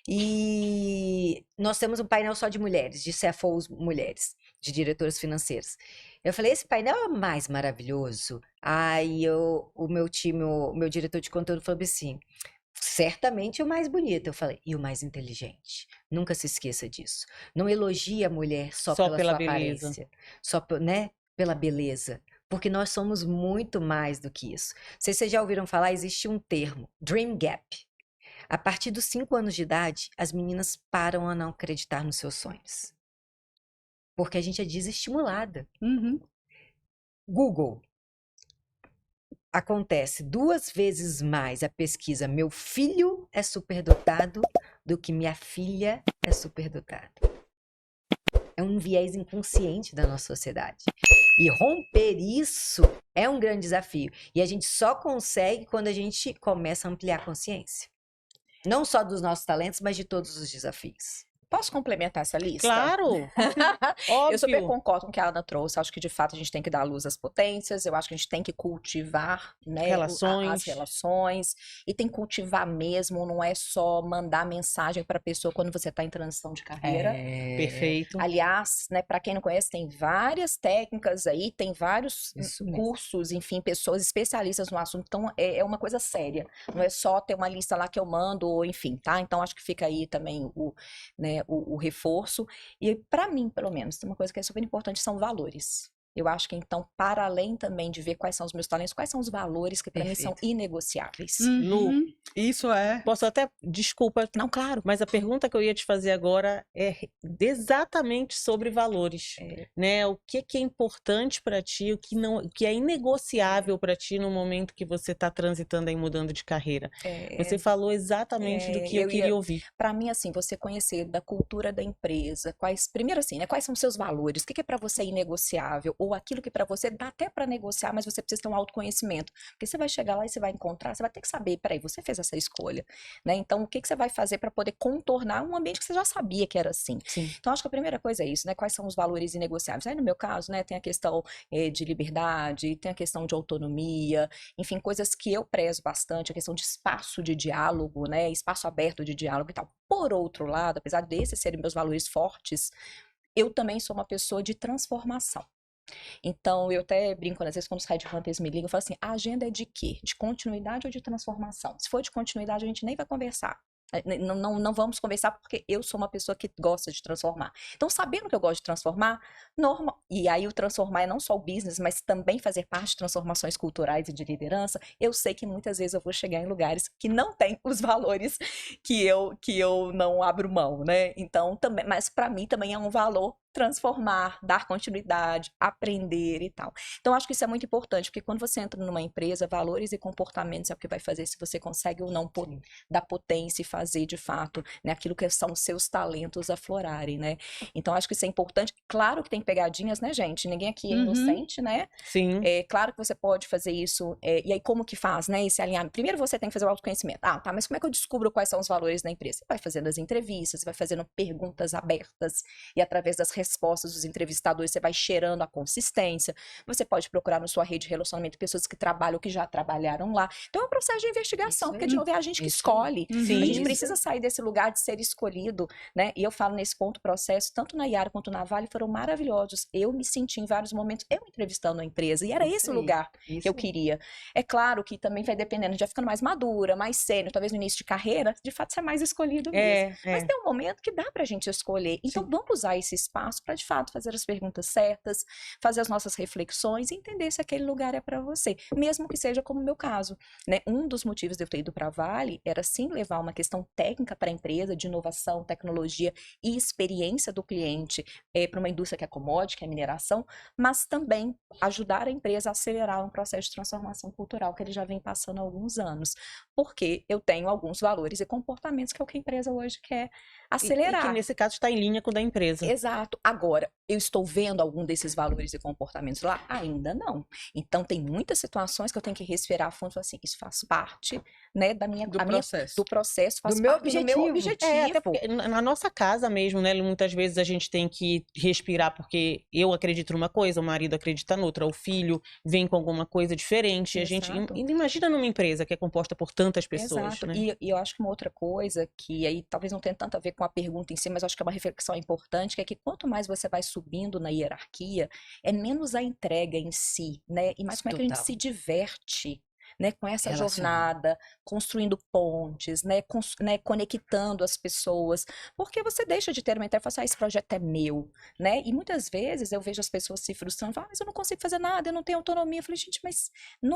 E nós temos um painel só de mulheres, de CFOs mulheres, de diretoras financeiras. Eu falei, esse painel é o mais maravilhoso. Aí o meu time, o meu diretor de conteúdo falou assim, certamente o mais bonito. Eu falei, e o mais inteligente. Nunca se esqueça disso. Não elogie a mulher só pela pela sua beleza. aparência, só né, pela beleza. Porque nós somos muito mais do que isso. Não sei se vocês já ouviram falar, existe um termo, Dream Gap. A partir dos 5 anos de idade, as meninas param a não acreditar nos seus sonhos. Porque a gente é desestimulada. Google. Acontece 2 vezes mais a pesquisa meu filho é superdotado do que minha filha é superdotada. É um viés inconsciente da nossa sociedade. E romper isso é um grande desafio. E a gente só consegue quando a gente começa a ampliar a consciência. Não só dos nossos talentos, mas de todos os desafios. Posso complementar essa lista? Claro! Eu super Óbvio. concordo com o que a Ana trouxe. Acho que, de fato, a gente tem que dar luz às potências. Eu acho que a gente tem que cultivar, né, as Relações. relações. E tem que cultivar mesmo. Não é só mandar mensagem para a pessoa quando você está em transição de carreira. Perfeito. Aliás, né, para quem não conhece, tem várias técnicas aí, tem vários Isso mesmo. cursos, enfim, pessoas especialistas no assunto. Então, é uma coisa séria. Não é só ter uma lista lá que eu mando, ou enfim, tá? Então, acho que fica aí também o reforço. E para mim, pelo menos, tem uma coisa que é super importante, são valores. Eu acho que, então, para além também de ver quais são os meus talentos, quais são os valores que para mim são inegociáveis. Lu, Isso é. posso até, desculpa, Não, claro. mas a pergunta que eu ia te fazer agora é exatamente sobre valores, né? O que é importante para ti, o que é inegociável para ti no momento que você está transitando e mudando de carreira. Você falou exatamente do que eu queria ouvir. Para mim, assim, você conhecer da cultura da empresa, primeiro assim, né? Quais são os seus valores? O que é para você inegociável? Ou aquilo que para você dá até para negociar, mas você precisa ter um autoconhecimento. Porque você vai chegar lá e você vai encontrar, você vai ter que saber, peraí, você fez essa escolha, né? Então, o que você vai fazer para poder contornar um ambiente que você já sabia que era assim? Sim. Então, acho que a primeira coisa é isso, né? Quais são os valores inegociáveis? Aí, no meu caso, né, tem a questão de liberdade, tem a questão de autonomia, enfim, coisas que eu prezo bastante, a questão de espaço de diálogo, né? Espaço aberto de diálogo e tal. Por outro lado, apesar desses serem meus valores fortes, eu também sou uma pessoa de transformação. Então, eu até brinco, às vezes, quando os headhunters me ligam, eu falo assim, a agenda é de quê? De continuidade ou de transformação? Se for de continuidade, a gente nem vai conversar. Não vamos conversar porque eu sou uma pessoa que gosta de transformar. Então, sabendo que eu gosto de transformar, normal. E aí o transformar é não só o business, mas também fazer parte de transformações culturais e de liderança. Eu sei que muitas vezes eu vou chegar em lugares que não têm os valores que eu não abro mão, né? Então, também, mas para mim também é um valor transformar, dar continuidade, aprender e tal. Então, acho que isso é muito importante, porque quando você entra numa empresa, valores e comportamentos é o que vai fazer se você consegue ou não dar potência e fazer, de fato, né, aquilo que são os seus talentos aflorarem, né? Então, acho que isso é importante. Claro que tem pegadinhas, né, gente? Ninguém aqui é inocente, né? Sim. É claro que você pode fazer isso. E aí, como que faz, né? Esse alinhamento. Primeiro, você tem que fazer o autoconhecimento. Ah, tá, mas como é que eu descubro quais são os valores da empresa? Você vai fazendo as entrevistas, você vai fazendo perguntas abertas e através das respostas dos entrevistadores, você vai cheirando a consistência. Você pode procurar na sua rede de relacionamento pessoas que trabalham, que já trabalharam lá. Então é um processo de investigação, Isso porque aí. de novo é a gente que Isso escolhe. Uhum. A Sim. gente Isso. precisa sair desse lugar de ser escolhido, né? E eu falo nesse ponto, o processo, tanto na Iara quanto na Vale, foram maravilhosos. Eu me senti em vários momentos, eu entrevistando a empresa, e era Isso esse aí. lugar que Isso eu aí. queria. É claro que também vai dependendo, já ficando mais madura, mais sênior, talvez no início de carreira, de fato, você é mais escolhido mesmo. Mas tem um momento que dá pra gente escolher. Então, vamos usar esse espaço para, de fato, fazer as perguntas certas, fazer as nossas reflexões e entender se aquele lugar é para você, mesmo que seja como o meu caso, né? Um dos motivos de eu ter ido para a Vale era, sim, levar uma questão técnica para a empresa, de inovação, tecnologia e experiência do cliente para uma indústria que é commodity, que é mineração, mas também ajudar a empresa a acelerar um processo de transformação cultural que ele já vem passando há alguns anos, porque eu tenho alguns valores e comportamentos que é o que a empresa hoje quer E acelerar. que nesse caso está em linha com o da empresa. Exato. Agora, eu estou vendo algum desses valores e comportamentos lá? Ainda não. Então, tem muitas situações que eu tenho que respirar fundo e falar assim, isso faz parte, né, da minha, Do a minha- processo. do processo, faz Do meu parte do meu objetivo. É, até objetivo. porque na nossa casa mesmo, né? Muitas vezes a gente tem que respirar porque eu acredito numa coisa, o marido acredita noutra, o filho vem com alguma coisa diferente. A gente Exato. imagina numa empresa que é composta por tantas pessoas, Exato. né? E eu acho que uma outra coisa que aí talvez não tenha tanto a ver com a pergunta em si, mas eu acho que é uma reflexão importante, que é que quanto mais você vai subindo na hierarquia, é menos a entrega em si, né? E mais como é que a gente Total. se diverte, né? Com essa Relacionado. jornada, construindo pontes, né? Conectando as pessoas. Porque você deixa de ter uma entrega e fala assim, esse projeto é meu, né? E muitas vezes eu vejo as pessoas se frustrando, falam, mas eu não consigo fazer nada, eu não tenho autonomia. Eu falei, gente, mas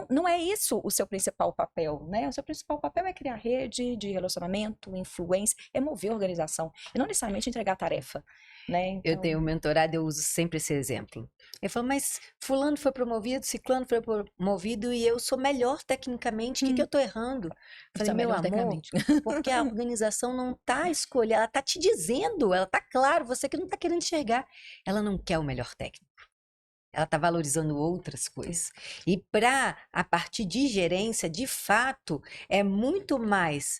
não é isso o seu principal papel, né? O seu principal papel é criar rede de relacionamento, influência, é mover a organização, e não necessariamente entregar a tarefa, né? Eu tenho um mentorado, eu uso sempre esse exemplo. Eu falo, mas fulano foi promovido, ciclano foi promovido e eu sou melhor tecnicamente, o que eu tô errando? Eu falei, Você é meu melhor amor, tecnicamente. porque a organização não tá escolhendo, ela tá te dizendo, ela tá claro, você que não tá querendo enxergar. Ela não quer o melhor técnico. Ela tá valorizando outras coisas. E a partir de gerência, de fato, é muito mais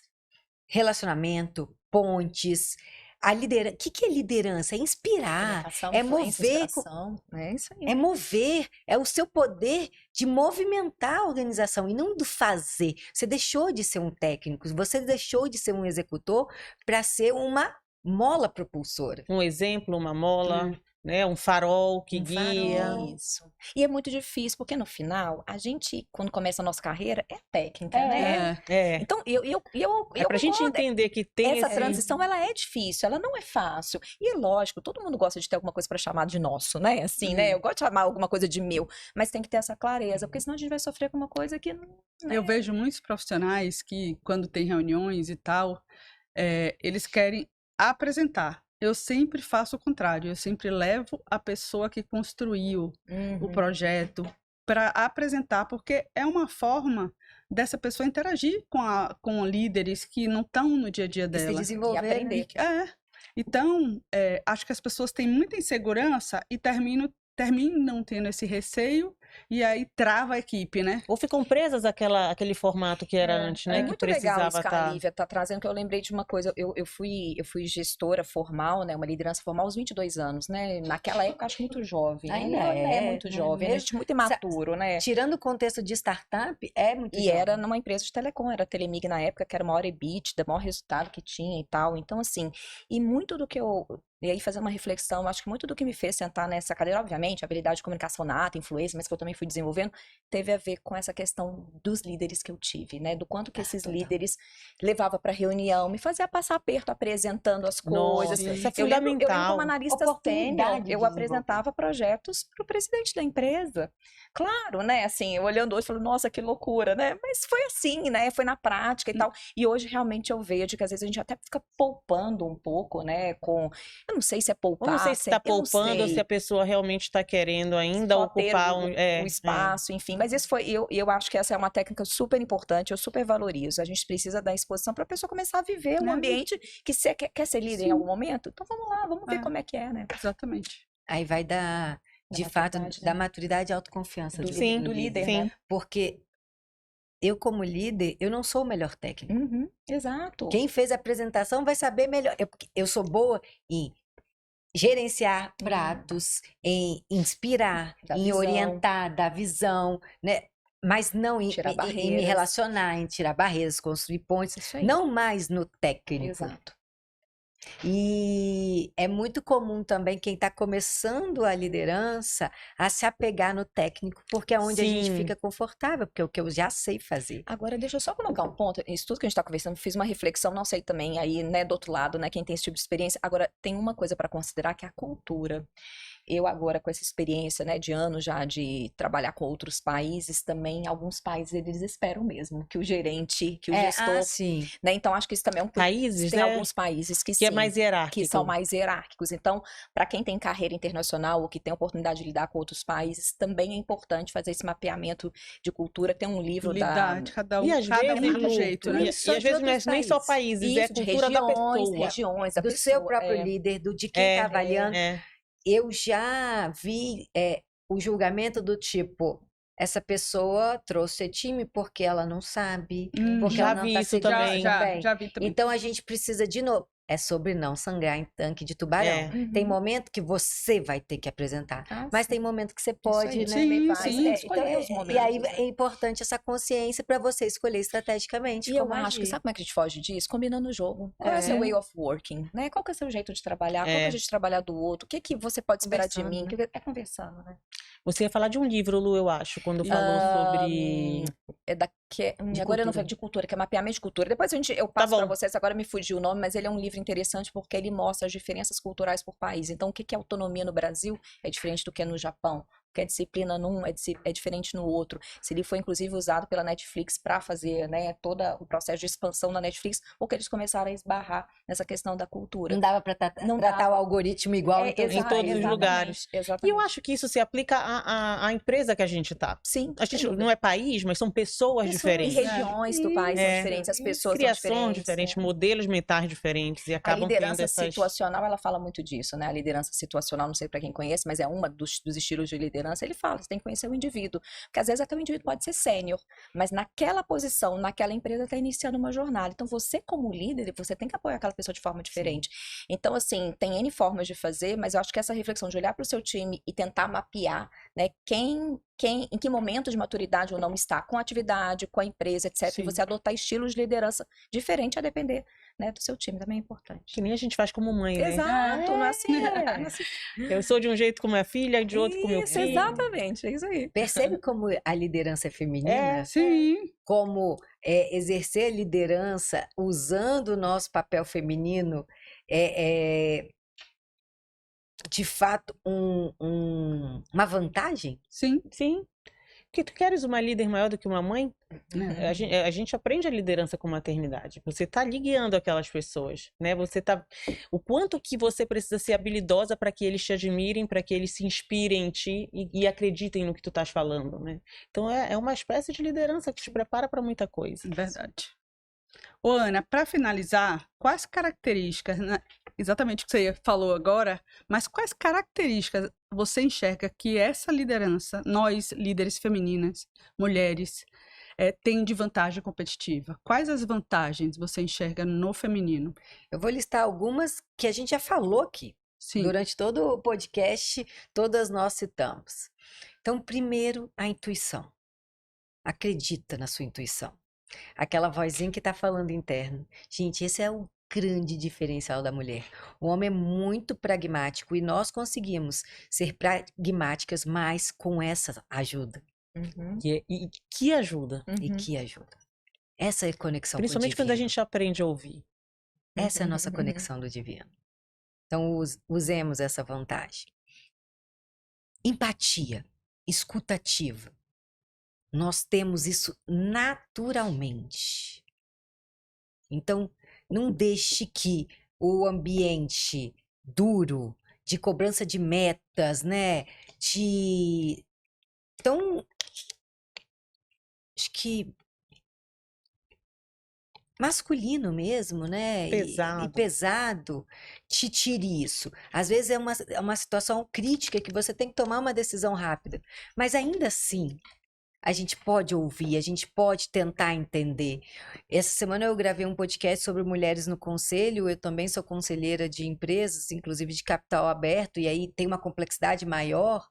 relacionamento, pontes, a liderança. O que é liderança? É inspirar, Comunicação, é influência, mover, inspiração, é isso aí. é mover, é o seu poder de movimentar a organização e não do fazer. Você deixou de ser um técnico, você deixou de ser um executor para ser uma mola propulsora. Um exemplo, uma mola, né? Um farol que Um guia. farol. Isso. E é muito difícil, porque no final, a gente, quando começa a nossa carreira, é técnica, né? É. Então, É pra gente concordo. entender que tem Essa esse... transição, ela é difícil, ela não é fácil. E é lógico, todo mundo gosta de ter alguma coisa para chamar de nosso, né? Assim, né? Eu gosto de chamar alguma coisa de meu, mas tem que ter essa clareza, porque senão a gente vai sofrer com uma coisa que não, né? Eu vejo muitos profissionais que, quando tem reuniões e tal, eles querem apresentar. Eu sempre faço o contrário, eu sempre levo a pessoa que construiu o projeto para apresentar, porque é uma forma dessa pessoa interagir com líderes que não estão no dia a dia E se dela. desenvolver, E aprender. né? Então, acho que as pessoas têm muita insegurança e terminam tendo esse receio e aí trava a equipe, né? Ou ficam presas àquele formato que era antes, né? É Que muito legal precisava isso que a estar... Lívia tá trazendo, que eu lembrei de uma coisa. Eu fui gestora formal, né? Uma liderança formal aos 22 anos, né? Naquela época, acho muito jovem. Ainda é é, muito né? jovem, a Mesmo- gente muito imaturo, né? Tirando o contexto de startup, é muito E era jovem. numa empresa de telecom, era a Telemig na época, que era o maior EBITDA, o maior resultado que tinha e tal. Então, assim, e muito do que e aí, fazer uma reflexão, acho que muito do que me fez sentar nessa cadeira, obviamente, habilidade de comunicação nata, influência, mas que eu também fui desenvolvendo, teve a ver com essa questão dos líderes que eu tive, né? Do quanto que esses total. líderes levavam para reunião, me fazia passar aperto apresentando as Nossa, coisas. isso é Eu lembro fundamental. como analista sênior, Oportunidade de eu desenvolver. apresentava projetos para o presidente da empresa. Claro, né? Assim, eu olhando hoje, falo, nossa, que loucura, né? Mas foi assim, né? Foi na prática e tal. E hoje, realmente, eu vejo que às vezes a gente até fica poupando um pouco, né? Eu não sei se é poupar, Eu não sei se está eu não poupando ou se sei. a pessoa realmente está querendo ainda Só ter ocupar o espaço, enfim. Mas isso foi, eu acho que essa é uma técnica super importante, eu super valorizo. A gente precisa dar exposição para a pessoa começar a viver um Né? ambiente que você quer ser líder em Sim. algum momento. Então vamos lá, vamos ver É. como é que é, né? Exatamente. Aí vai de fato, maturidade, da né? maturidade e autoconfiança Sim, do líder, sim. né? Porque eu, como líder, eu não sou o melhor técnico. Uhum, exato. Quem fez a apresentação vai saber melhor. Eu sou boa em gerenciar pratos, em inspirar, Dar em visão. orientar, dar visão, né? Mas não Tirar em me barreiras. relacionar, em tirar barreiras, construir pontes, Isso aí. não mais no técnico. Exato. E é muito comum também quem está começando a liderança a se apegar no técnico, porque é onde a gente Sim. fica confortável, porque é o que eu já sei fazer. Agora, deixa eu só colocar um ponto. Isso tudo que a gente está conversando, fiz uma reflexão, não sei também aí, né, do outro lado, né, quem tem esse tipo de experiência. Agora, tem uma coisa para considerar que é a cultura. Eu agora, com essa experiência, né, de anos já de trabalhar com outros países, também, alguns países, eles esperam mesmo que o gerente, que o gestor, sim. né, então acho que isso também é um... Países, Tem né? alguns países que Que é sim, mais hierárquico. que são mais hierárquicos. Então, para quem tem carreira internacional ou que tem oportunidade de lidar com outros países, também é importante fazer esse mapeamento de cultura. Tem um livro Lidar de cada um, E às cada vezes, um de um Lu, jeito, né? e, Nem e só às de vezes não é outros nem só países. países, é isso, de cultura da regiões, pessoa. regiões da Do seu pessoa. próprio líder, de quem está avaliando. É. Eu já vi o julgamento do tipo, essa pessoa trouxe time porque ela não sabe, porque Já ela não vi está isso seguindo também. também. Já vi também. Então a gente precisa de novo. É sobre não sangrar em tanque de tubarão. É. Tem Uhum. momento que você vai ter que apresentar, Ah, mas sim. tem momento que você Isso pode, aí, né? Sim, Mas sim. escolher os e aí momentos, né? é importante essa consciência para você escolher estrategicamente E eu como acho que, agir. sabe como é que a gente foge disso? Combinando o jogo. Qual é o seu way of working, né? Qual que é o seu jeito de trabalhar? Qual que é o jeito de trabalhar do outro? O que que você pode esperar de mim? Conversando, É conversando, né? Você ia falar de um livro, Lu, eu acho, quando falou sobre. É agora eu não cultura. falei de cultura, que é mapeamento de cultura. Depois eu Tá passo para bom. vocês, agora me fugiu o nome, mas ele é um livro interessante porque ele mostra as diferenças culturais por país. Então, o que que é autonomia no Brasil é diferente do que é no Japão. O que é disciplina num é diferente no outro. Esse livro foi, inclusive, usado pela Netflix para fazer, né, todo o processo de expansão da Netflix, porque eles começaram a esbarrar nessa questão da cultura. Não dava para Não tratar dava. o algoritmo igual em todos em os todos os países. lugares. E Exatamente. eu acho que isso se aplica à empresa que a gente tá. Sim, A sem gente dúvida. não é país, mas são pessoas E diferentes. regiões do país são É. diferentes, as pessoas são Criações diferentes. diferentes, modelos mentais diferentes. E A acabam liderança tendo essas. situacional, ela fala muito disso, né? A liderança situacional, não sei para quem conhece, mas é uma dos estilos de liderança. Ele fala, você tem que conhecer o indivíduo. Porque às vezes até o indivíduo pode ser sênior, mas naquela posição, naquela empresa, está iniciando uma jornada. Então, você como líder, você tem que apoiar aquela pessoa de forma diferente. Então, assim, tem N formas de fazer, mas eu acho que essa reflexão de olhar para o seu time e tentar mapear, né, em que momento de maturidade ou não está com a atividade, com a empresa, etc. Sim. E você adotar estilos de liderança diferente a depender, né, do seu time também é importante. Que nem a gente faz como mãe, né? Exato, não é assim. Não é assim. Eu sou de um jeito com minha filha, de outro com meu Isso, filho. exatamente, é isso aí. Percebe como a liderança é feminina? Sim. Como exercer a liderança usando o nosso papel feminino é de fato uma vantagem? Sim. Sim. Porque tu queres uma líder maior do que uma mãe? É. A gente aprende a liderança com maternidade. Você está ali guiando aquelas pessoas, né? O quanto que você precisa ser habilidosa para que eles te admirem, para que eles se inspirem em ti e acreditem no que tu estás falando, né? Então é uma espécie de liderança que te prepara para muita coisa. Verdade. Ô, Ana, para finalizar, quais características, né, exatamente o que você falou agora, mas quais características você enxerga que essa liderança, nós, líderes femininas, mulheres, tem de vantagem competitiva? Quais as vantagens você enxerga no feminino? Eu vou listar algumas que a gente já falou aqui. Sim. Durante todo o podcast, todas nós citamos. Então, primeiro, a intuição. Acredita na sua intuição. Aquela vozinha que está falando interno. Gente, esse é o grande diferencial da mulher. O homem é muito pragmático e nós conseguimos ser pragmáticas mais com essa ajuda. Uhum. E que ajuda. E Uhum. que ajuda. Essa é a conexão com o Principalmente quando a divino. gente aprende a ouvir. Essa é a nossa Uhum. conexão do divino. Então, usemos essa vantagem. Empatia, escutativa. Nós temos isso naturalmente. Então, não deixe que o ambiente duro, de cobrança de metas, né? Acho que masculino mesmo, né? E pesado, te tire isso. Às vezes é uma situação crítica que você tem que tomar uma decisão rápida. Mas ainda assim, a gente pode ouvir, a gente pode tentar entender. Essa semana eu gravei um podcast sobre mulheres no conselho, eu também sou conselheira de empresas, inclusive de capital aberto, e aí tem uma complexidade maior.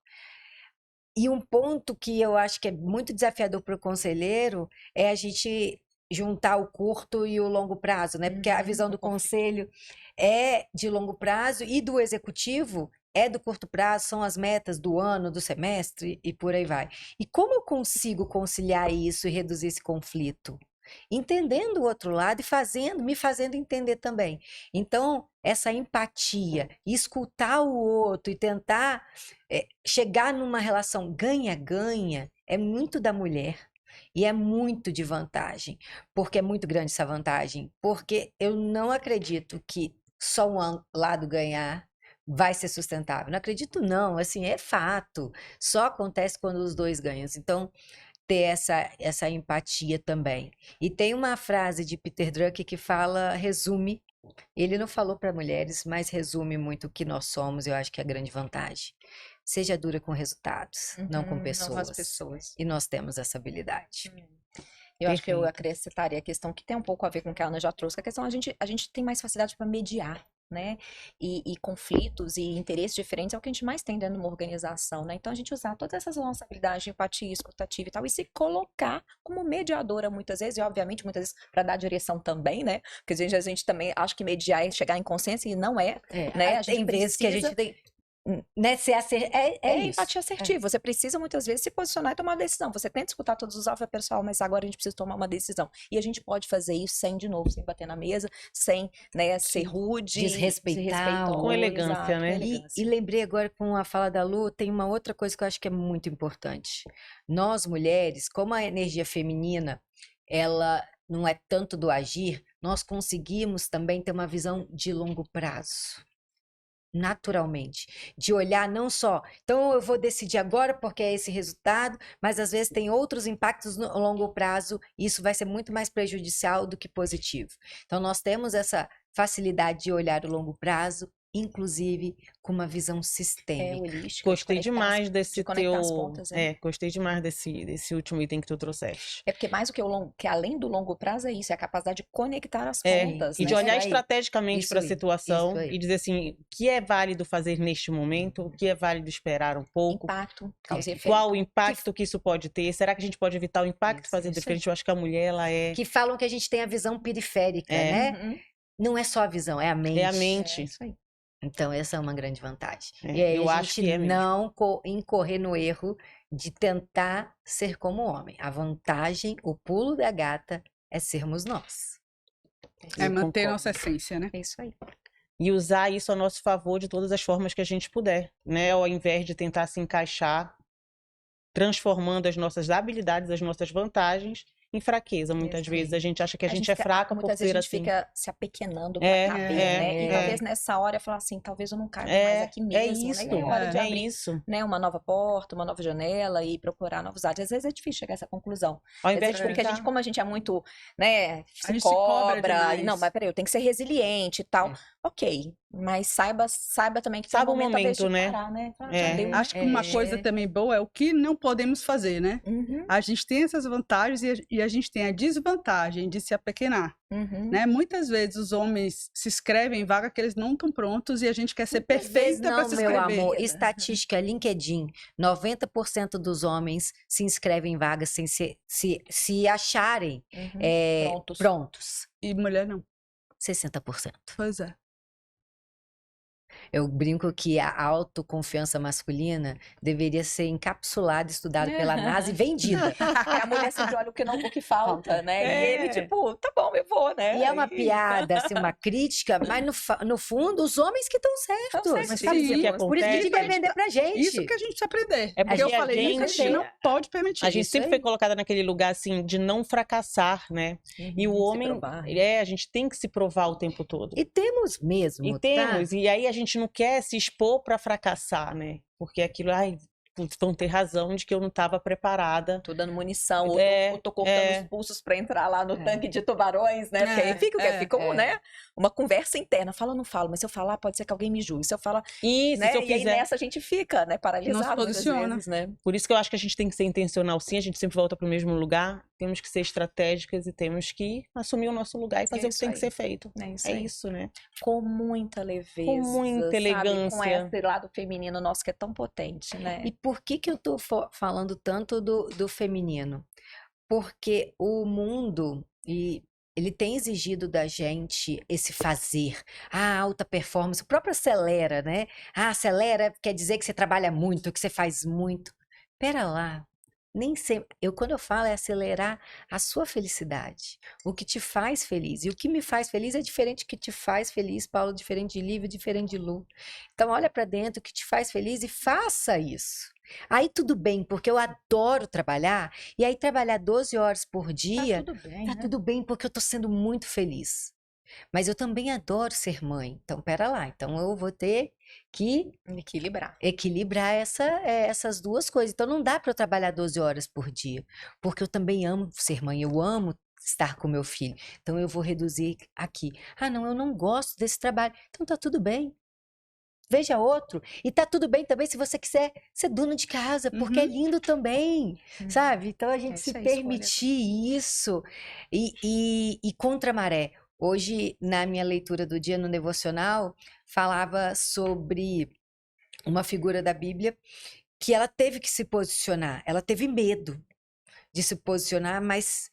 E um ponto que eu acho que é muito desafiador para o conselheiro é a gente juntar o curto e o longo prazo, né? Porque a visão do conselho é de longo prazo e do executivo é do curto prazo, são as metas do ano, do semestre e por aí vai. E como eu consigo conciliar isso e reduzir esse conflito? Entendendo o outro lado e me fazendo entender também. Então, essa empatia, escutar o outro e tentar chegar numa relação ganha-ganha é muito da mulher. E é muito de vantagem. Porque é muito grande essa vantagem. Porque eu não acredito que só um lado ganhar vai ser sustentável. Não acredito, não. Assim, é fato. Só acontece quando os dois ganham. Então, ter essa empatia também. E tem uma frase de Peter Drucker que resume. Ele não falou para mulheres, mas resume muito o que nós somos. Eu acho que é a grande vantagem. Seja dura com resultados, não com pessoas. E nós temos essa habilidade. Eu acho que eu Perfeito. acrescentaria a questão que tem um pouco a ver com o que a Ana já trouxe, que a questão a gente tem mais facilidade para mediar, né? E conflitos e interesses diferentes é o que a gente mais tem dentro de uma organização, né? Então a gente usar todas essas nossas habilidades de empatia, escutativa e tal, e se colocar como mediadora muitas vezes, e obviamente muitas vezes para dar direção também, né? Porque a gente também acha que mediar é chegar em consenso e não é, né? A gente Tem vezes que a gente tem, né, é isso. empatia assertiva. Você precisa muitas vezes se posicionar e tomar uma decisão. Você tenta escutar todos os alfa pessoal, mas agora a gente precisa tomar uma decisão. E a gente pode fazer isso sem, de novo, sem bater na mesa, sem, né, ser rude, Desrespeitar, com elegância, né? E lembrei agora com a fala da Lu, tem uma outra coisa que eu acho que é muito importante. Nós, mulheres, como a energia feminina, ela não é tanto do agir, nós conseguimos também ter uma visão de longo prazo. Naturalmente, de olhar não só, então eu vou decidir agora porque é esse resultado, mas às vezes tem outros impactos no longo prazo e isso vai ser muito mais prejudicial do que positivo. Então nós temos essa facilidade de olhar o longo prazo, inclusive com uma visão sistêmica. holística, Gostei demais desse conectar as teu. pontas, né? Gostei demais desse último item que tu trouxeste. É porque mais do que que além do longo prazo é isso, é a capacidade de conectar as É, pontas, e né? de olhar Isso aí, estrategicamente isso para a aí, situação isso aí. e dizer assim, o que é válido fazer neste momento, o que é válido esperar um pouco, Impacto, causa e efeito. qual o impacto que isso pode ter, será que a gente pode evitar o impacto Isso, fazendo isso diferente? Eu acho que a mulher, ela é Que falam que a gente tem a visão periférica, né? Uhum. Não é só a visão, é a mente. a mente. É isso aí. Então, essa é uma grande vantagem. É, E aí eu a acho gente que é mesmo. não incorrer no erro de tentar ser como homem. A vantagem, o pulo da gata, é sermos nós. É Eu manter concordo. nossa essência, né? É isso aí. E usar isso a nosso favor de todas as formas que a gente puder, né? Ao invés de tentar se encaixar, transformando as nossas habilidades, as nossas vantagens em fraqueza. Muitas Isso vezes aí. a gente acha que a gente é fraca por muitas vezes ser a gente assim. fica se apequenando pra É, caber, é, né? E é. talvez nessa hora falar assim, talvez eu não caiba mais aqui mesmo, isso, né? E é hora de é abrir, isso. né, uma nova porta, uma nova janela e procurar novos ares. Às vezes é difícil chegar a essa conclusão. Ao Às invés vezes de porque a tentar... gente, como a gente é muito, né, A se gente se cobra cobra, demais. e não, mas peraí, eu tenho que ser resiliente e tal. Ok, mas saiba também que tem Sabe um o momento, talvez, de momento, né? parar, né? Ah, É. já deu, né? Acho que uma coisa também boa é o que não podemos fazer, né? Uhum, A gente tem essas vantagens e a gente tem a desvantagem de se apequenar, uhum. né? Muitas vezes os homens se inscrevem em vaga que eles não estão prontos e a gente quer ser Muitas vezes perfeita para não, se meu inscrever. amor. Estatística, LinkedIn, 90% dos homens se inscrevem em vagas sem se acharem Uhum. prontos. E mulher não. 60%. Pois é. Eu brinco que a autoconfiança masculina deveria ser encapsulada, estudada pela NASA e vendida. É, a mulher sempre olha o que falta, né? E ele, tipo, tá bom, eu vou, né? E é uma E- piada, assim, uma crítica, mas no fundo, os homens que estão certos. certos. Mas sabe o que Sim. acontece? Por isso que devia vender pra gente. Isso que a gente precisa aprender. É Porque eu porque a falei, isso que a gente gente- não pode permitir. A gente Isso sempre aí. foi colocada naquele lugar assim de não fracassar, né? E o Se homem, provar, né? a gente tem que se provar o tempo todo. E temos mesmo, E temos, e aí a gente não quer se expor para fracassar, né? Porque aquilo, ai, vão ter razão de que eu não estava preparada. Tô dando munição, ou tô cortando os pulsos para entrar lá no tanque de tubarões, né? Porque aí fica né? Uma conversa interna. Fala ou não falo, mas se eu falar, pode ser que alguém me julgue. Se eu falar, Isso, né? se eu E aí fizer... nessa a gente fica, né? Paralisado muitas vezes, né? Por isso que eu acho que a gente tem que ser intencional, sim. A gente sempre volta para o mesmo lugar. Temos que ser estratégicas e temos que assumir o nosso lugar e fazer o que tem que ser feito. É isso, né? Com muita leveza, com muita elegância. Com esse lado feminino nosso que é tão potente, né? E por que eu tô falando tanto do feminino? Porque o mundo, ele tem exigido da gente esse fazer. Alta performance. O próprio acelera, né? Acelera quer dizer que você trabalha muito, que você faz muito. Pera lá. Nem sempre. Quando eu falo é acelerar a sua felicidade. O que te faz feliz. E o que me faz feliz é diferente do que te faz feliz, Paulo, diferente de Lívia, diferente de Lu. Então, olha para dentro o que te faz feliz e faça isso. Aí tudo bem, porque eu adoro trabalhar. E aí trabalhar 12 horas por dia, tá tudo bem, porque eu tô sendo muito feliz. Mas eu também adoro ser mãe. Então, pera lá. Então, eu vou ter que equilibrar essas duas coisas. Então, não dá para eu trabalhar 12 horas por dia. Porque eu também amo ser mãe. Eu amo estar com meu filho. Então, eu vou reduzir aqui. Não, eu não gosto desse trabalho. Então, tá tudo bem. Veja outro. E tá tudo bem também se você quiser ser dona de casa, porque é lindo também, sabe? Então, a gente se permitir isso e contra a maré. Hoje, na minha leitura do dia no devocional, falava sobre uma figura da Bíblia que ela teve que se posicionar. Ela teve medo de se posicionar, mas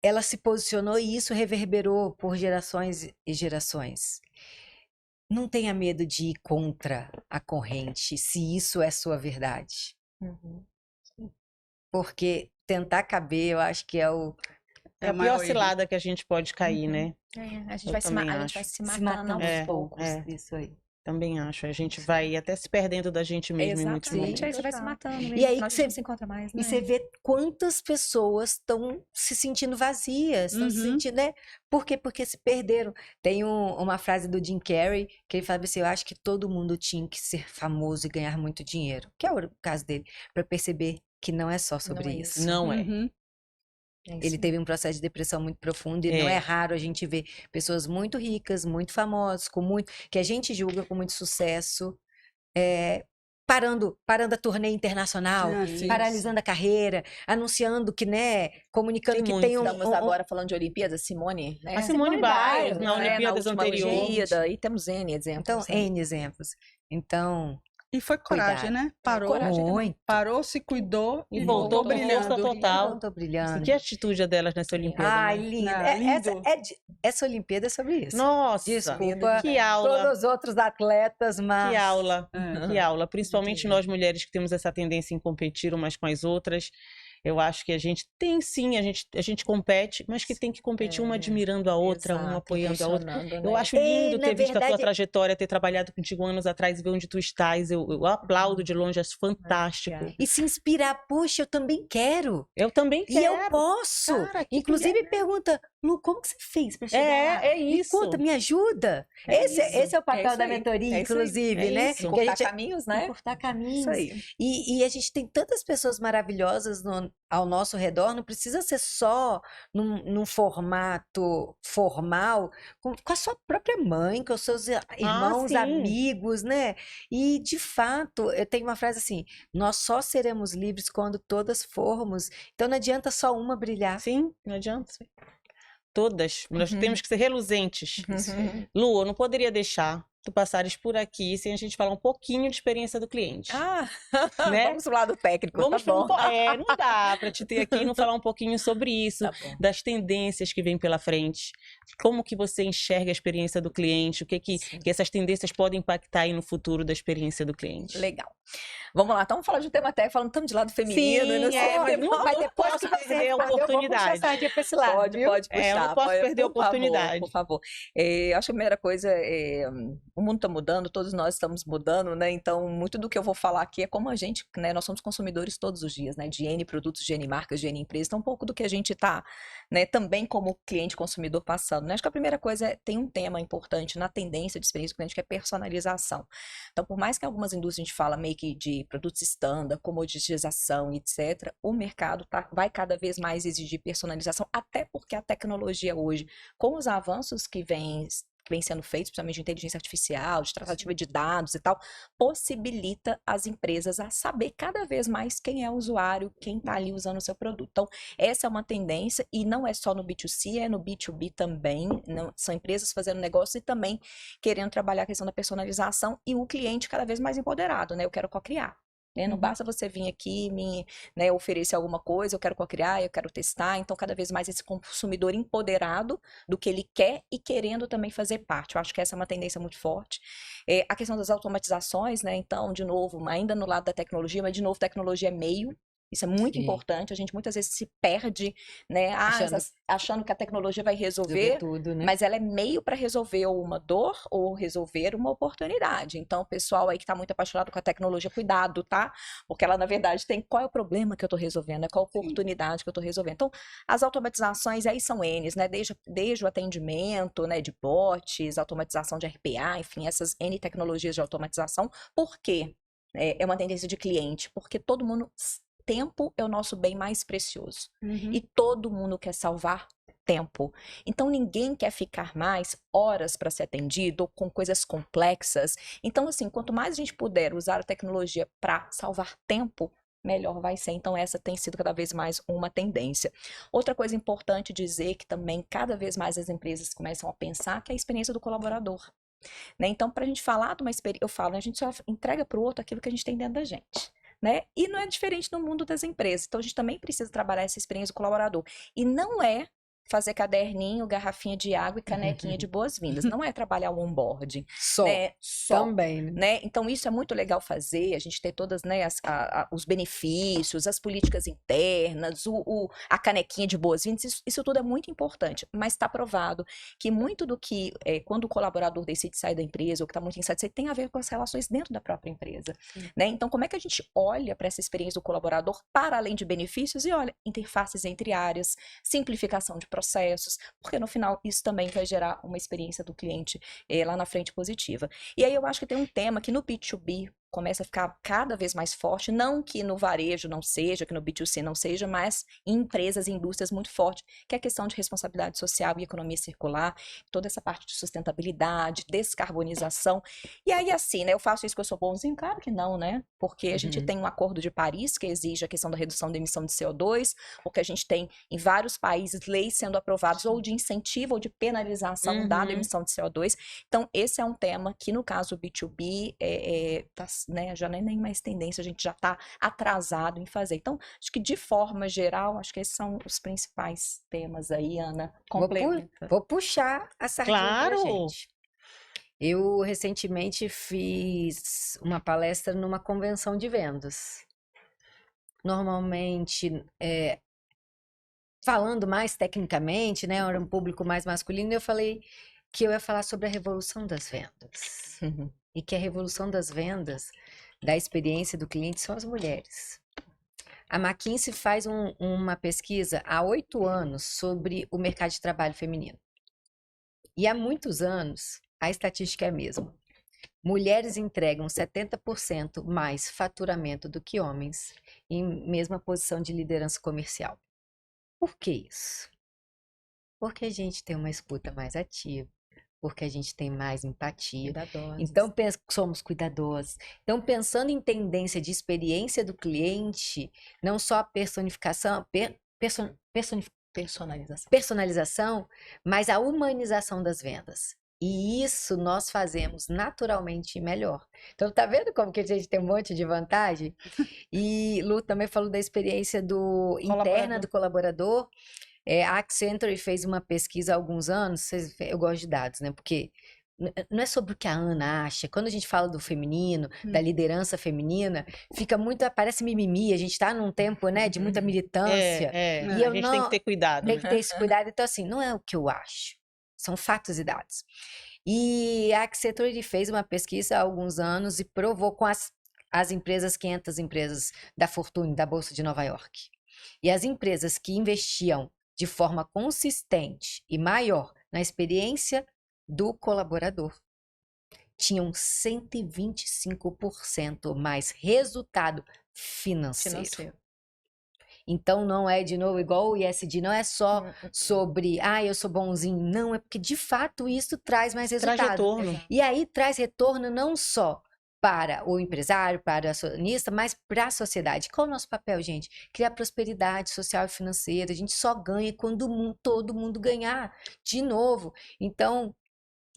ela se posicionou e isso reverberou por gerações e gerações. Não tenha medo de ir contra a corrente, se isso é sua verdade. Porque tentar caber, eu acho que é a pior cilada que a gente pode cair, né? A gente vai se matando aos poucos. Isso aí. Também acho. A gente vai até se perdendo da gente mesmo em muitos momentos. Aí você vai se matando mesmo. E aí você não se encontra mais, né? E você vê quantas pessoas estão se sentindo vazias, estão se sentindo, né? Por quê? Porque se perderam. Tem uma frase do Jim Carrey que ele fala assim: eu acho que todo mundo tinha que ser famoso e ganhar muito dinheiro, que é o caso dele, para perceber que não é só sobre isso. Não é. Ele teve um processo de depressão muito profundo e não é raro a gente ver pessoas muito ricas, muito famosas, que a gente julga com muito sucesso, parando a turnê internacional, paralisando a carreira, anunciando que, né, comunicando que tem Estamos agora falando de Olimpíadas, Simone, né? A Simone Biles, na Olimpíadas anterior. E temos N exemplos. Então, N exemplos. Então... E foi coragem, né? Parou, se cuidou e voltou brilhando. Força total. Voltou brilhando. Que atitude é delas nessa Olimpíada? Lindo. Essa Olimpíada é sobre isso. Nossa, desculpa. Que aula. Todos os outros atletas, mas... Que aula. Que aula. Principalmente nós mulheres que temos essa tendência em competir umas com as outras. Eu acho que a gente tem sim, a gente compete, mas que tem que competir uma admirando a outra, uma apoiando a outra. Né? Eu acho lindo ter visto a tua trajetória, ter trabalhado contigo anos atrás e ver onde tu estás. Eu aplaudo de longe, acho fantástico. E se inspirar, puxa, eu também quero. Eu também quero. E eu posso. Cara, inclusive pergunta, Lu, como que você fez para chegar lá? É isso. Me conta, me ajuda. Esse é o papel da mentoria, inclusive, né? Encurtar caminhos, né? Encurtar caminhos. Isso aí. E a gente tem tantas pessoas maravilhosas ao nosso redor, não precisa ser só num formato formal, com a sua própria mãe, com os seus irmãos, amigos, né? E, de fato, eu tenho uma frase assim, nós só seremos livres quando todas formos, então não adianta só uma brilhar. Sim, não adianta. Todas, nós temos que ser reluzentes. Lu, eu não poderia deixar tu passares por aqui sem a gente falar um pouquinho de experiência do cliente. Né? Vamos pro lado técnico, não dá para te ter aqui e não falar um pouquinho sobre isso, das tendências que vêm pela frente, como que você enxerga a experiência do cliente, o que essas tendências podem impactar aí no futuro da experiência do cliente. Legal. Vamos lá, então vamos falar de tema técnico, falando tanto de lado feminino. Mas depois que perder a oportunidade. Pode puxar. Eu não posso perder a oportunidade. Por favor. Acho que a primeira coisa é o mundo está mudando, todos nós estamos mudando, né? Então, muito do que eu vou falar aqui é como a gente, né? Nós somos consumidores todos os dias, né? De N produtos, de N marcas, de N empresas. Então, um pouco do que a gente está, né? Também como cliente consumidor passando, né? Acho que a primeira coisa é, tem um tema importante na tendência de experiência do cliente, que é personalização. Então, por mais que em algumas indústrias a gente fala meio que de produtos standard, comoditização, etc., o mercado vai cada vez mais exigir personalização, até porque a tecnologia hoje, com os avanços que vêm sendo feitos, principalmente de inteligência artificial, de tratativa de dados e tal, possibilita as empresas a saber cada vez mais quem é o usuário, quem está ali usando o seu produto. Então, essa é uma tendência, e não é só no B2C, é no B2B também. São empresas fazendo negócio e também querendo trabalhar a questão da personalização, e o cliente cada vez mais empoderado, né? Eu quero co-criar. Não basta você vir aqui me, né, oferecer alguma coisa, eu quero co-criar, eu quero testar. Então, cada vez mais esse consumidor empoderado do que ele quer e querendo também fazer parte. Eu acho que essa é uma tendência muito forte. A questão das automatizações, né? Então, de novo, ainda no lado da tecnologia, mas de novo, tecnologia é meio. Isso é muito importante. A gente muitas vezes se perde, né? Achando que a tecnologia vai resolver tudo, né? Mas ela é meio para resolver uma dor ou resolver uma oportunidade. Então, o pessoal aí que está muito apaixonado com a tecnologia, cuidado, tá? Porque ela, na verdade, tem qual é o problema que eu estou resolvendo, qual a oportunidade que eu estou resolvendo. Então, as automatizações aí são N's, né? Desde o atendimento, né, de bots, automatização de RPA, enfim, essas N tecnologias de automatização. Por quê? É uma tendência de cliente, porque todo mundo... Tempo é o nosso bem mais precioso. E todo mundo quer salvar tempo. Então, ninguém quer ficar mais horas para ser atendido ou com coisas complexas. Então, assim, quanto mais a gente puder usar a tecnologia para salvar tempo, melhor vai ser. Então, essa tem sido cada vez mais uma tendência. Outra coisa importante dizer que também cada vez mais as empresas começam a pensar que é a experiência do colaborador. Né? Então, para a gente falar de uma experiência, eu falo, a gente só entrega para o outro aquilo que a gente tem dentro da gente. Né? E não é diferente no mundo das empresas. Então, a gente também precisa trabalhar essa experiência do colaborador. E não é fazer caderninho, garrafinha de água e canequinha de boas-vindas. Não é trabalhar o onboarding. Né? Também, né? Então, isso é muito legal fazer, a gente ter todas, né, os benefícios, as políticas internas, a canequinha de boas-vindas, isso tudo é muito importante. Mas está provado que muito do que, quando o colaborador decide sair da empresa, ou que está muito insatisfeito, tem a ver com as relações dentro da própria empresa. Né? Então, como é que a gente olha para essa experiência do colaborador, para além de benefícios, e olha, interfaces entre áreas, simplificação de processos, porque no final isso também vai gerar uma experiência do cliente lá na frente positiva. E aí eu acho que tem um tema que no B2B começa a ficar cada vez mais forte, não que no varejo não seja, que no B2C não seja, mas em empresas e indústrias muito forte, que é a questão de responsabilidade social e economia circular, toda essa parte de sustentabilidade, descarbonização. E aí assim, né, eu faço isso porque eu sou bonzinho? Claro que não, né? Porque a gente tem um acordo de Paris que exige a questão da redução da emissão de CO2, porque a gente tem em vários países leis sendo aprovadas ou de incentivo ou de penalização da emissão de CO2. Então, esse é um tema que no caso B2B tá, né, já nem mais tendência, a gente já está atrasado em fazer. Então, acho que de forma geral, acho que esses são os principais temas aí, Ana. Complementa. Vou puxar a sardinha Claro! pra gente. Eu recentemente fiz uma palestra numa convenção de vendas. Normalmente, falando mais tecnicamente, né, era um público mais masculino, eu falei que eu ia falar sobre a revolução das vendas. E que a revolução das vendas, da experiência do cliente, são as mulheres. A McKinsey faz uma pesquisa há 8 anos sobre o mercado de trabalho feminino. E há muitos anos, a estatística é a mesma. Mulheres entregam 70% mais faturamento do que homens em mesma posição de liderança comercial. Por que isso? Porque a gente tem uma escuta mais ativa, porque a gente tem mais empatia. Então, somos cuidadosos. Então, pensando em tendência de experiência do cliente, não só a personificação, personalização, mas a humanização das vendas. E isso nós fazemos naturalmente melhor. Então, tá vendo como que a gente tem um monte de vantagem? E Lu também falou da experiência interna do colaborador. A Accenture fez uma pesquisa há alguns anos, eu gosto de dados, né? Porque não é sobre o que a Ana acha. Quando a gente fala do feminino, da liderança feminina, fica muito, parece mimimi. A gente está num tempo, né, de muita militância. E a gente tem que ter cuidado. Tem que ter esse cuidado. Então, assim, não é o que eu acho. São fatos e dados. E a Accenture fez uma pesquisa há alguns anos e provou com as empresas, 500 empresas da Fortune, da Bolsa de Nova York. E as empresas que investiam de forma consistente e maior na experiência do colaborador tinham 125% mais resultado financeiro. Então não é, de novo, igual o ISD, não é só sobre, eu sou bonzinho. Não, é porque de fato isso traz mais resultado. Traz retorno. E aí traz retorno não só para o empresário, para o acionista, mas para a sociedade. Qual é o nosso papel, gente? Criar prosperidade social e financeira. A gente só ganha quando todo mundo ganhar. De novo. Então,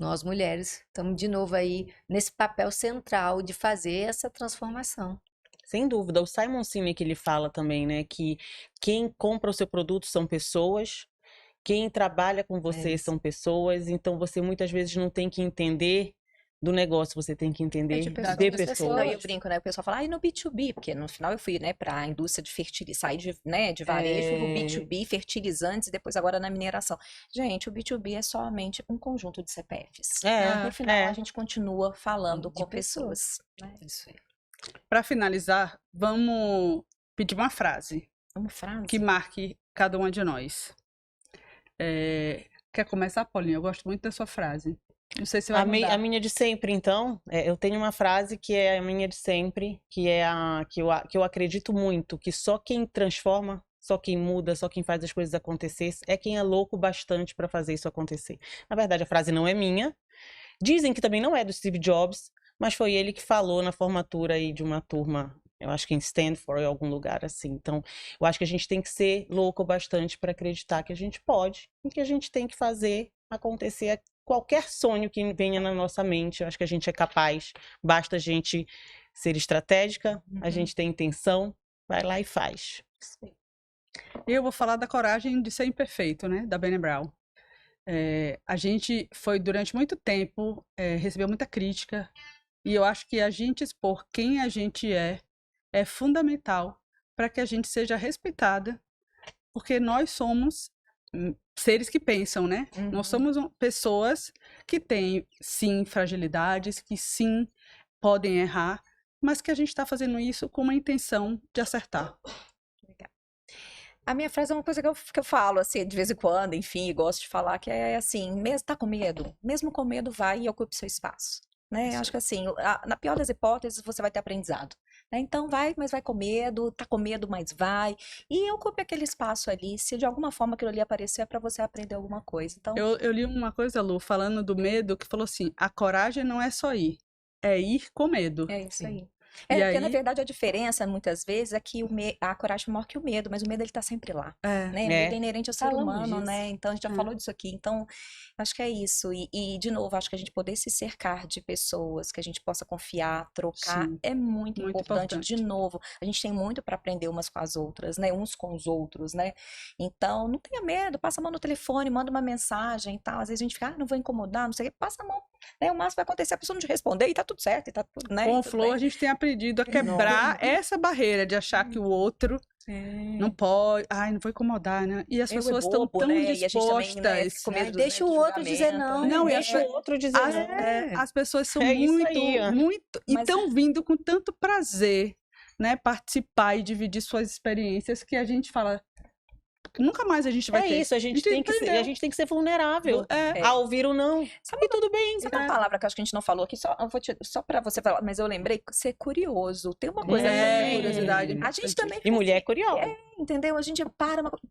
nós mulheres estamos de novo aí nesse papel central de fazer essa transformação. Sem dúvida. O Simon Sinek, ele fala também, né, que quem compra o seu produto são pessoas, quem trabalha com você são pessoas, então você muitas vezes não tem que entender do negócio, você tem que entender de pessoas. Não, eu brinco, né? O pessoal fala, no B2B, porque no final eu fui, né, para a indústria de fertilizantes, saí de varejo no B2B, fertilizantes, e depois agora na mineração. Gente, o B2B é somente um conjunto de CPFs. No final, a gente continua falando com pessoas. Né? Isso aí. Para finalizar, vamos pedir uma frase Uma frase? que marque cada uma de nós. Quer começar, Paulinha? Eu gosto muito da sua frase. Não sei se vai mudar. A minha de sempre, então, eu tenho uma frase que é a minha de sempre, que é que eu acredito muito, que só quem transforma, só quem muda, só quem faz as coisas acontecer, é quem é louco bastante para fazer isso acontecer. Na verdade, a frase não é minha. Dizem que também não é do Steve Jobs, mas foi ele que falou na formatura aí de uma turma, eu acho que em Stanford, em algum lugar assim. Então, eu acho que a gente tem que ser louco bastante para acreditar que a gente pode e que a gente tem que fazer acontecer qualquer sonho que venha na nossa mente. Eu acho que a gente é capaz, basta a gente ser estratégica, a gente tem intenção, vai lá e faz. Eu vou falar da coragem de ser imperfeito, né? Da Brené Brown. A gente foi, durante muito tempo, recebeu muita crítica, e eu acho que a gente expor quem a gente é fundamental para que a gente seja respeitada, porque nós somos seres que pensam, né? Nós somos pessoas que têm, sim, fragilidades, que sim, podem errar, mas que a gente está fazendo isso com uma intenção de acertar. A minha frase é uma coisa que eu falo, assim, de vez em quando, enfim, gosto de falar, que é assim, mesmo tá com medo, mesmo com medo, vai e ocupe seu espaço, né? Acho que assim, na pior das hipóteses, você vai ter aprendizado, né? Então vai, mas vai com medo, tá com medo, mas vai, e ocupe aquele espaço ali, se de alguma forma aquilo ali aparecer, é pra você aprender alguma coisa, então... Eu li uma coisa, Lu, falando do medo, que falou assim, a coragem não é só ir, é ir com medo. É isso aí. Porque, na verdade, a diferença, muitas vezes, é que a coragem é maior que o medo, mas o medo, ele tá sempre lá, né? O medo é inerente ao ser humano, né? Então, a gente já falou disso aqui. Então, acho que é isso. E, de novo, acho que a gente poder se cercar de pessoas que a gente possa confiar, trocar, é muito importante. De novo, a gente tem muito para aprender umas com as outras, né? Uns com os outros, né? Então, não tenha medo, passa a mão no telefone, manda uma mensagem e tal. Às vezes a gente fica, não vou incomodar, não sei o quê. Passa a mão, né? O máximo vai acontecer, a pessoa não te responder e tá tudo certo, e tá tudo, né? Com o Flow, a gente tem aprendido a quebrar essa barreira de achar que o outro não pode, não vou incomodar, né? E as pessoas estão tão dispostas. Também, deixa o outro dizer não. Não, deixa o outro dizer não. As pessoas são muito, e estão vindo com tanto prazer, né? Participar e dividir suas experiências, que a gente fala, nunca mais a gente vai ter. É isso, a gente tem que ser vulnerável a ouvir o não. E tudo bem. Sabe uma palavra que eu acho que a gente não falou aqui, só pra você falar, mas eu lembrei, ser curioso. Tem uma coisa também. Curiosidade. A gente também... E mulher é curiosa. Entendeu? A gente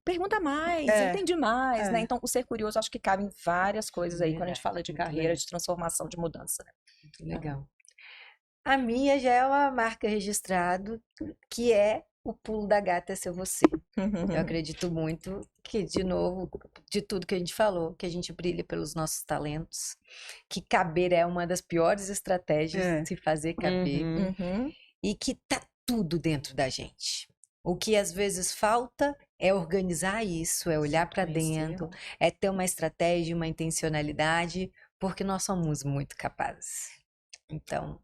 pergunta mais, entende mais, né? Então, o ser curioso, acho que cabe em várias coisas aí, quando a gente fala de carreira, de transformação, de mudança. Né? Legal. A minha já é uma marca registrada, que é o pulo da gata é ser você. Eu acredito muito que, de novo, de tudo que a gente falou, que a gente brilha pelos nossos talentos, que caber é uma das piores estratégias, se fazer caber, e que tá tudo dentro da gente. O que às vezes falta é organizar isso, é olhar para dentro, é ter uma estratégia, uma intencionalidade, porque nós somos muito capazes. Então,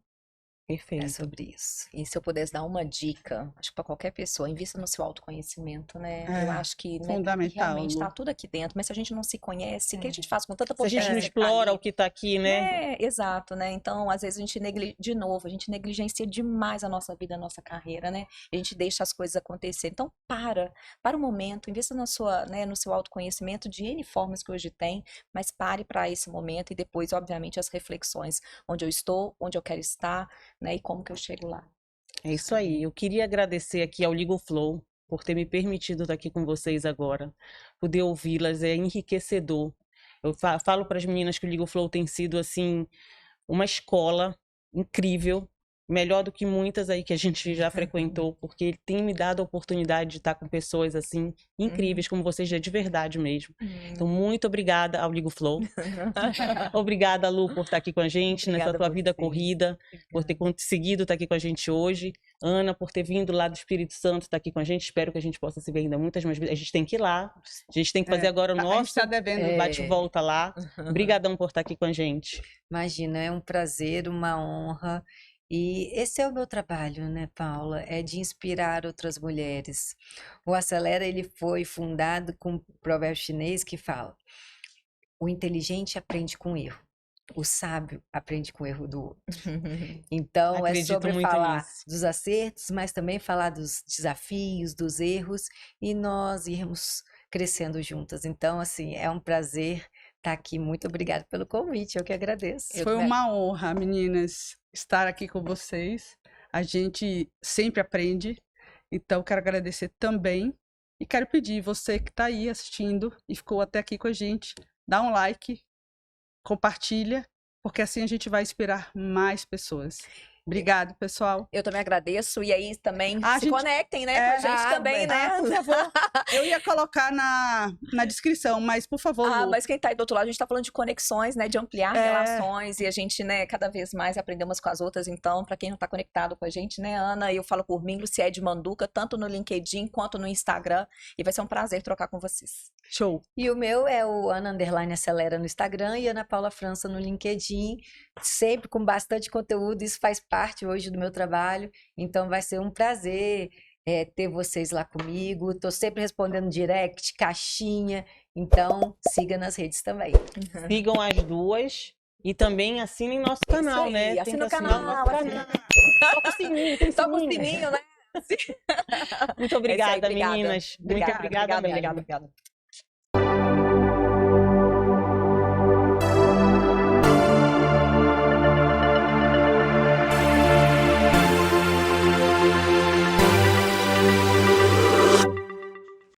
É Perfeito. sobre isso. E se eu pudesse dar uma dica, acho que para qualquer pessoa, invista no seu autoconhecimento, né? Eu acho que, né, fundamental, realmente Lu. está tudo aqui dentro, mas se a gente não se conhece, o que a gente faz com tanta Se a gente não potência que tá explora ali? o que tá aqui, né? Exato, né? Então, às vezes a gente de novo, a gente negligencia demais a nossa vida, a nossa carreira, né? A gente deixa as coisas acontecer. Então, para o momento, invista na sua, né, no seu autoconhecimento de N formas que hoje tem, mas pare para esse momento e depois, obviamente, as reflexões, onde eu estou, onde eu quero estar, né? E como que eu chego lá. É isso aí. Eu queria agradecer aqui ao Legal Flow por ter me permitido estar aqui com vocês agora. Poder ouvi-las é enriquecedor. Eu falo para as meninas que o Legal Flow tem sido, assim, uma escola incrível, melhor do que muitas aí que a gente já frequentou, porque ele tem me dado a oportunidade de estar com pessoas, assim, incríveis, como vocês, de verdade mesmo. Então, muito obrigada ao Legal Flow. Obrigada, Lu, por estar aqui com a gente nessa Obrigada tua a vida vocês. corrida, por ter conseguido estar aqui com a gente hoje. Ana, por ter vindo lá do Espírito Santo, estar aqui com a gente. Espero que a gente possa se ver ainda muitas mais vezes. A gente tem que ir lá. A gente tem que fazer agora o A gente nosso tá devendo. bate-volta lá. Obrigadão por estar aqui com a gente. Imagina, é um prazer, uma honra. E esse é o meu trabalho, né, Paula? É de inspirar outras mulheres. O Acelera, ele foi fundado com um provérbio chinês que fala: o inteligente aprende com erro, o sábio aprende com o erro do outro. Então, é Acredito sobre muito falar nisso. dos acertos, mas também falar dos desafios, dos erros, e nós irmos crescendo juntas. Então, assim, é um prazer estar aqui. Muito obrigada pelo convite, eu que agradeço. Foi uma honra, meninas, estar aqui com vocês. A gente sempre aprende, então quero agradecer também. E quero pedir, você que está aí assistindo e ficou até aqui com a gente, dá um like, compartilha, porque assim a gente vai inspirar mais pessoas. Obrigado, pessoal. Eu também agradeço. E aí também A se gente- conectem, né, com a gente também, né? Por favor. Eu ia colocar na descrição, mas por favor, Lu. Mas quem tá aí do outro lado, a gente tá falando de conexões, né? De ampliar relações e a gente, né, cada vez mais aprender umas com as outras. Então, para quem não tá conectado com a gente, né, Ana, eu falo por mim, Luciede Manduca, tanto no LinkedIn quanto no Instagram. E vai ser um prazer trocar com vocês. Show. E o meu é o Ana_Acelera no Instagram e Ana Paula França no LinkedIn, sempre com bastante conteúdo, isso faz parte hoje do meu trabalho, então vai ser um prazer ter vocês lá comigo, estou sempre respondendo direct, caixinha, então siga nas redes também. Sigam as duas. E também assinem nosso canal, aí, né? Tem assina que o assinar canal, nosso canal. Toca o sininho, tem Toca o sininho. sininho, né? Muito obrigada, obrigada. meninas. Muito obrigada mesmo. Obrigada.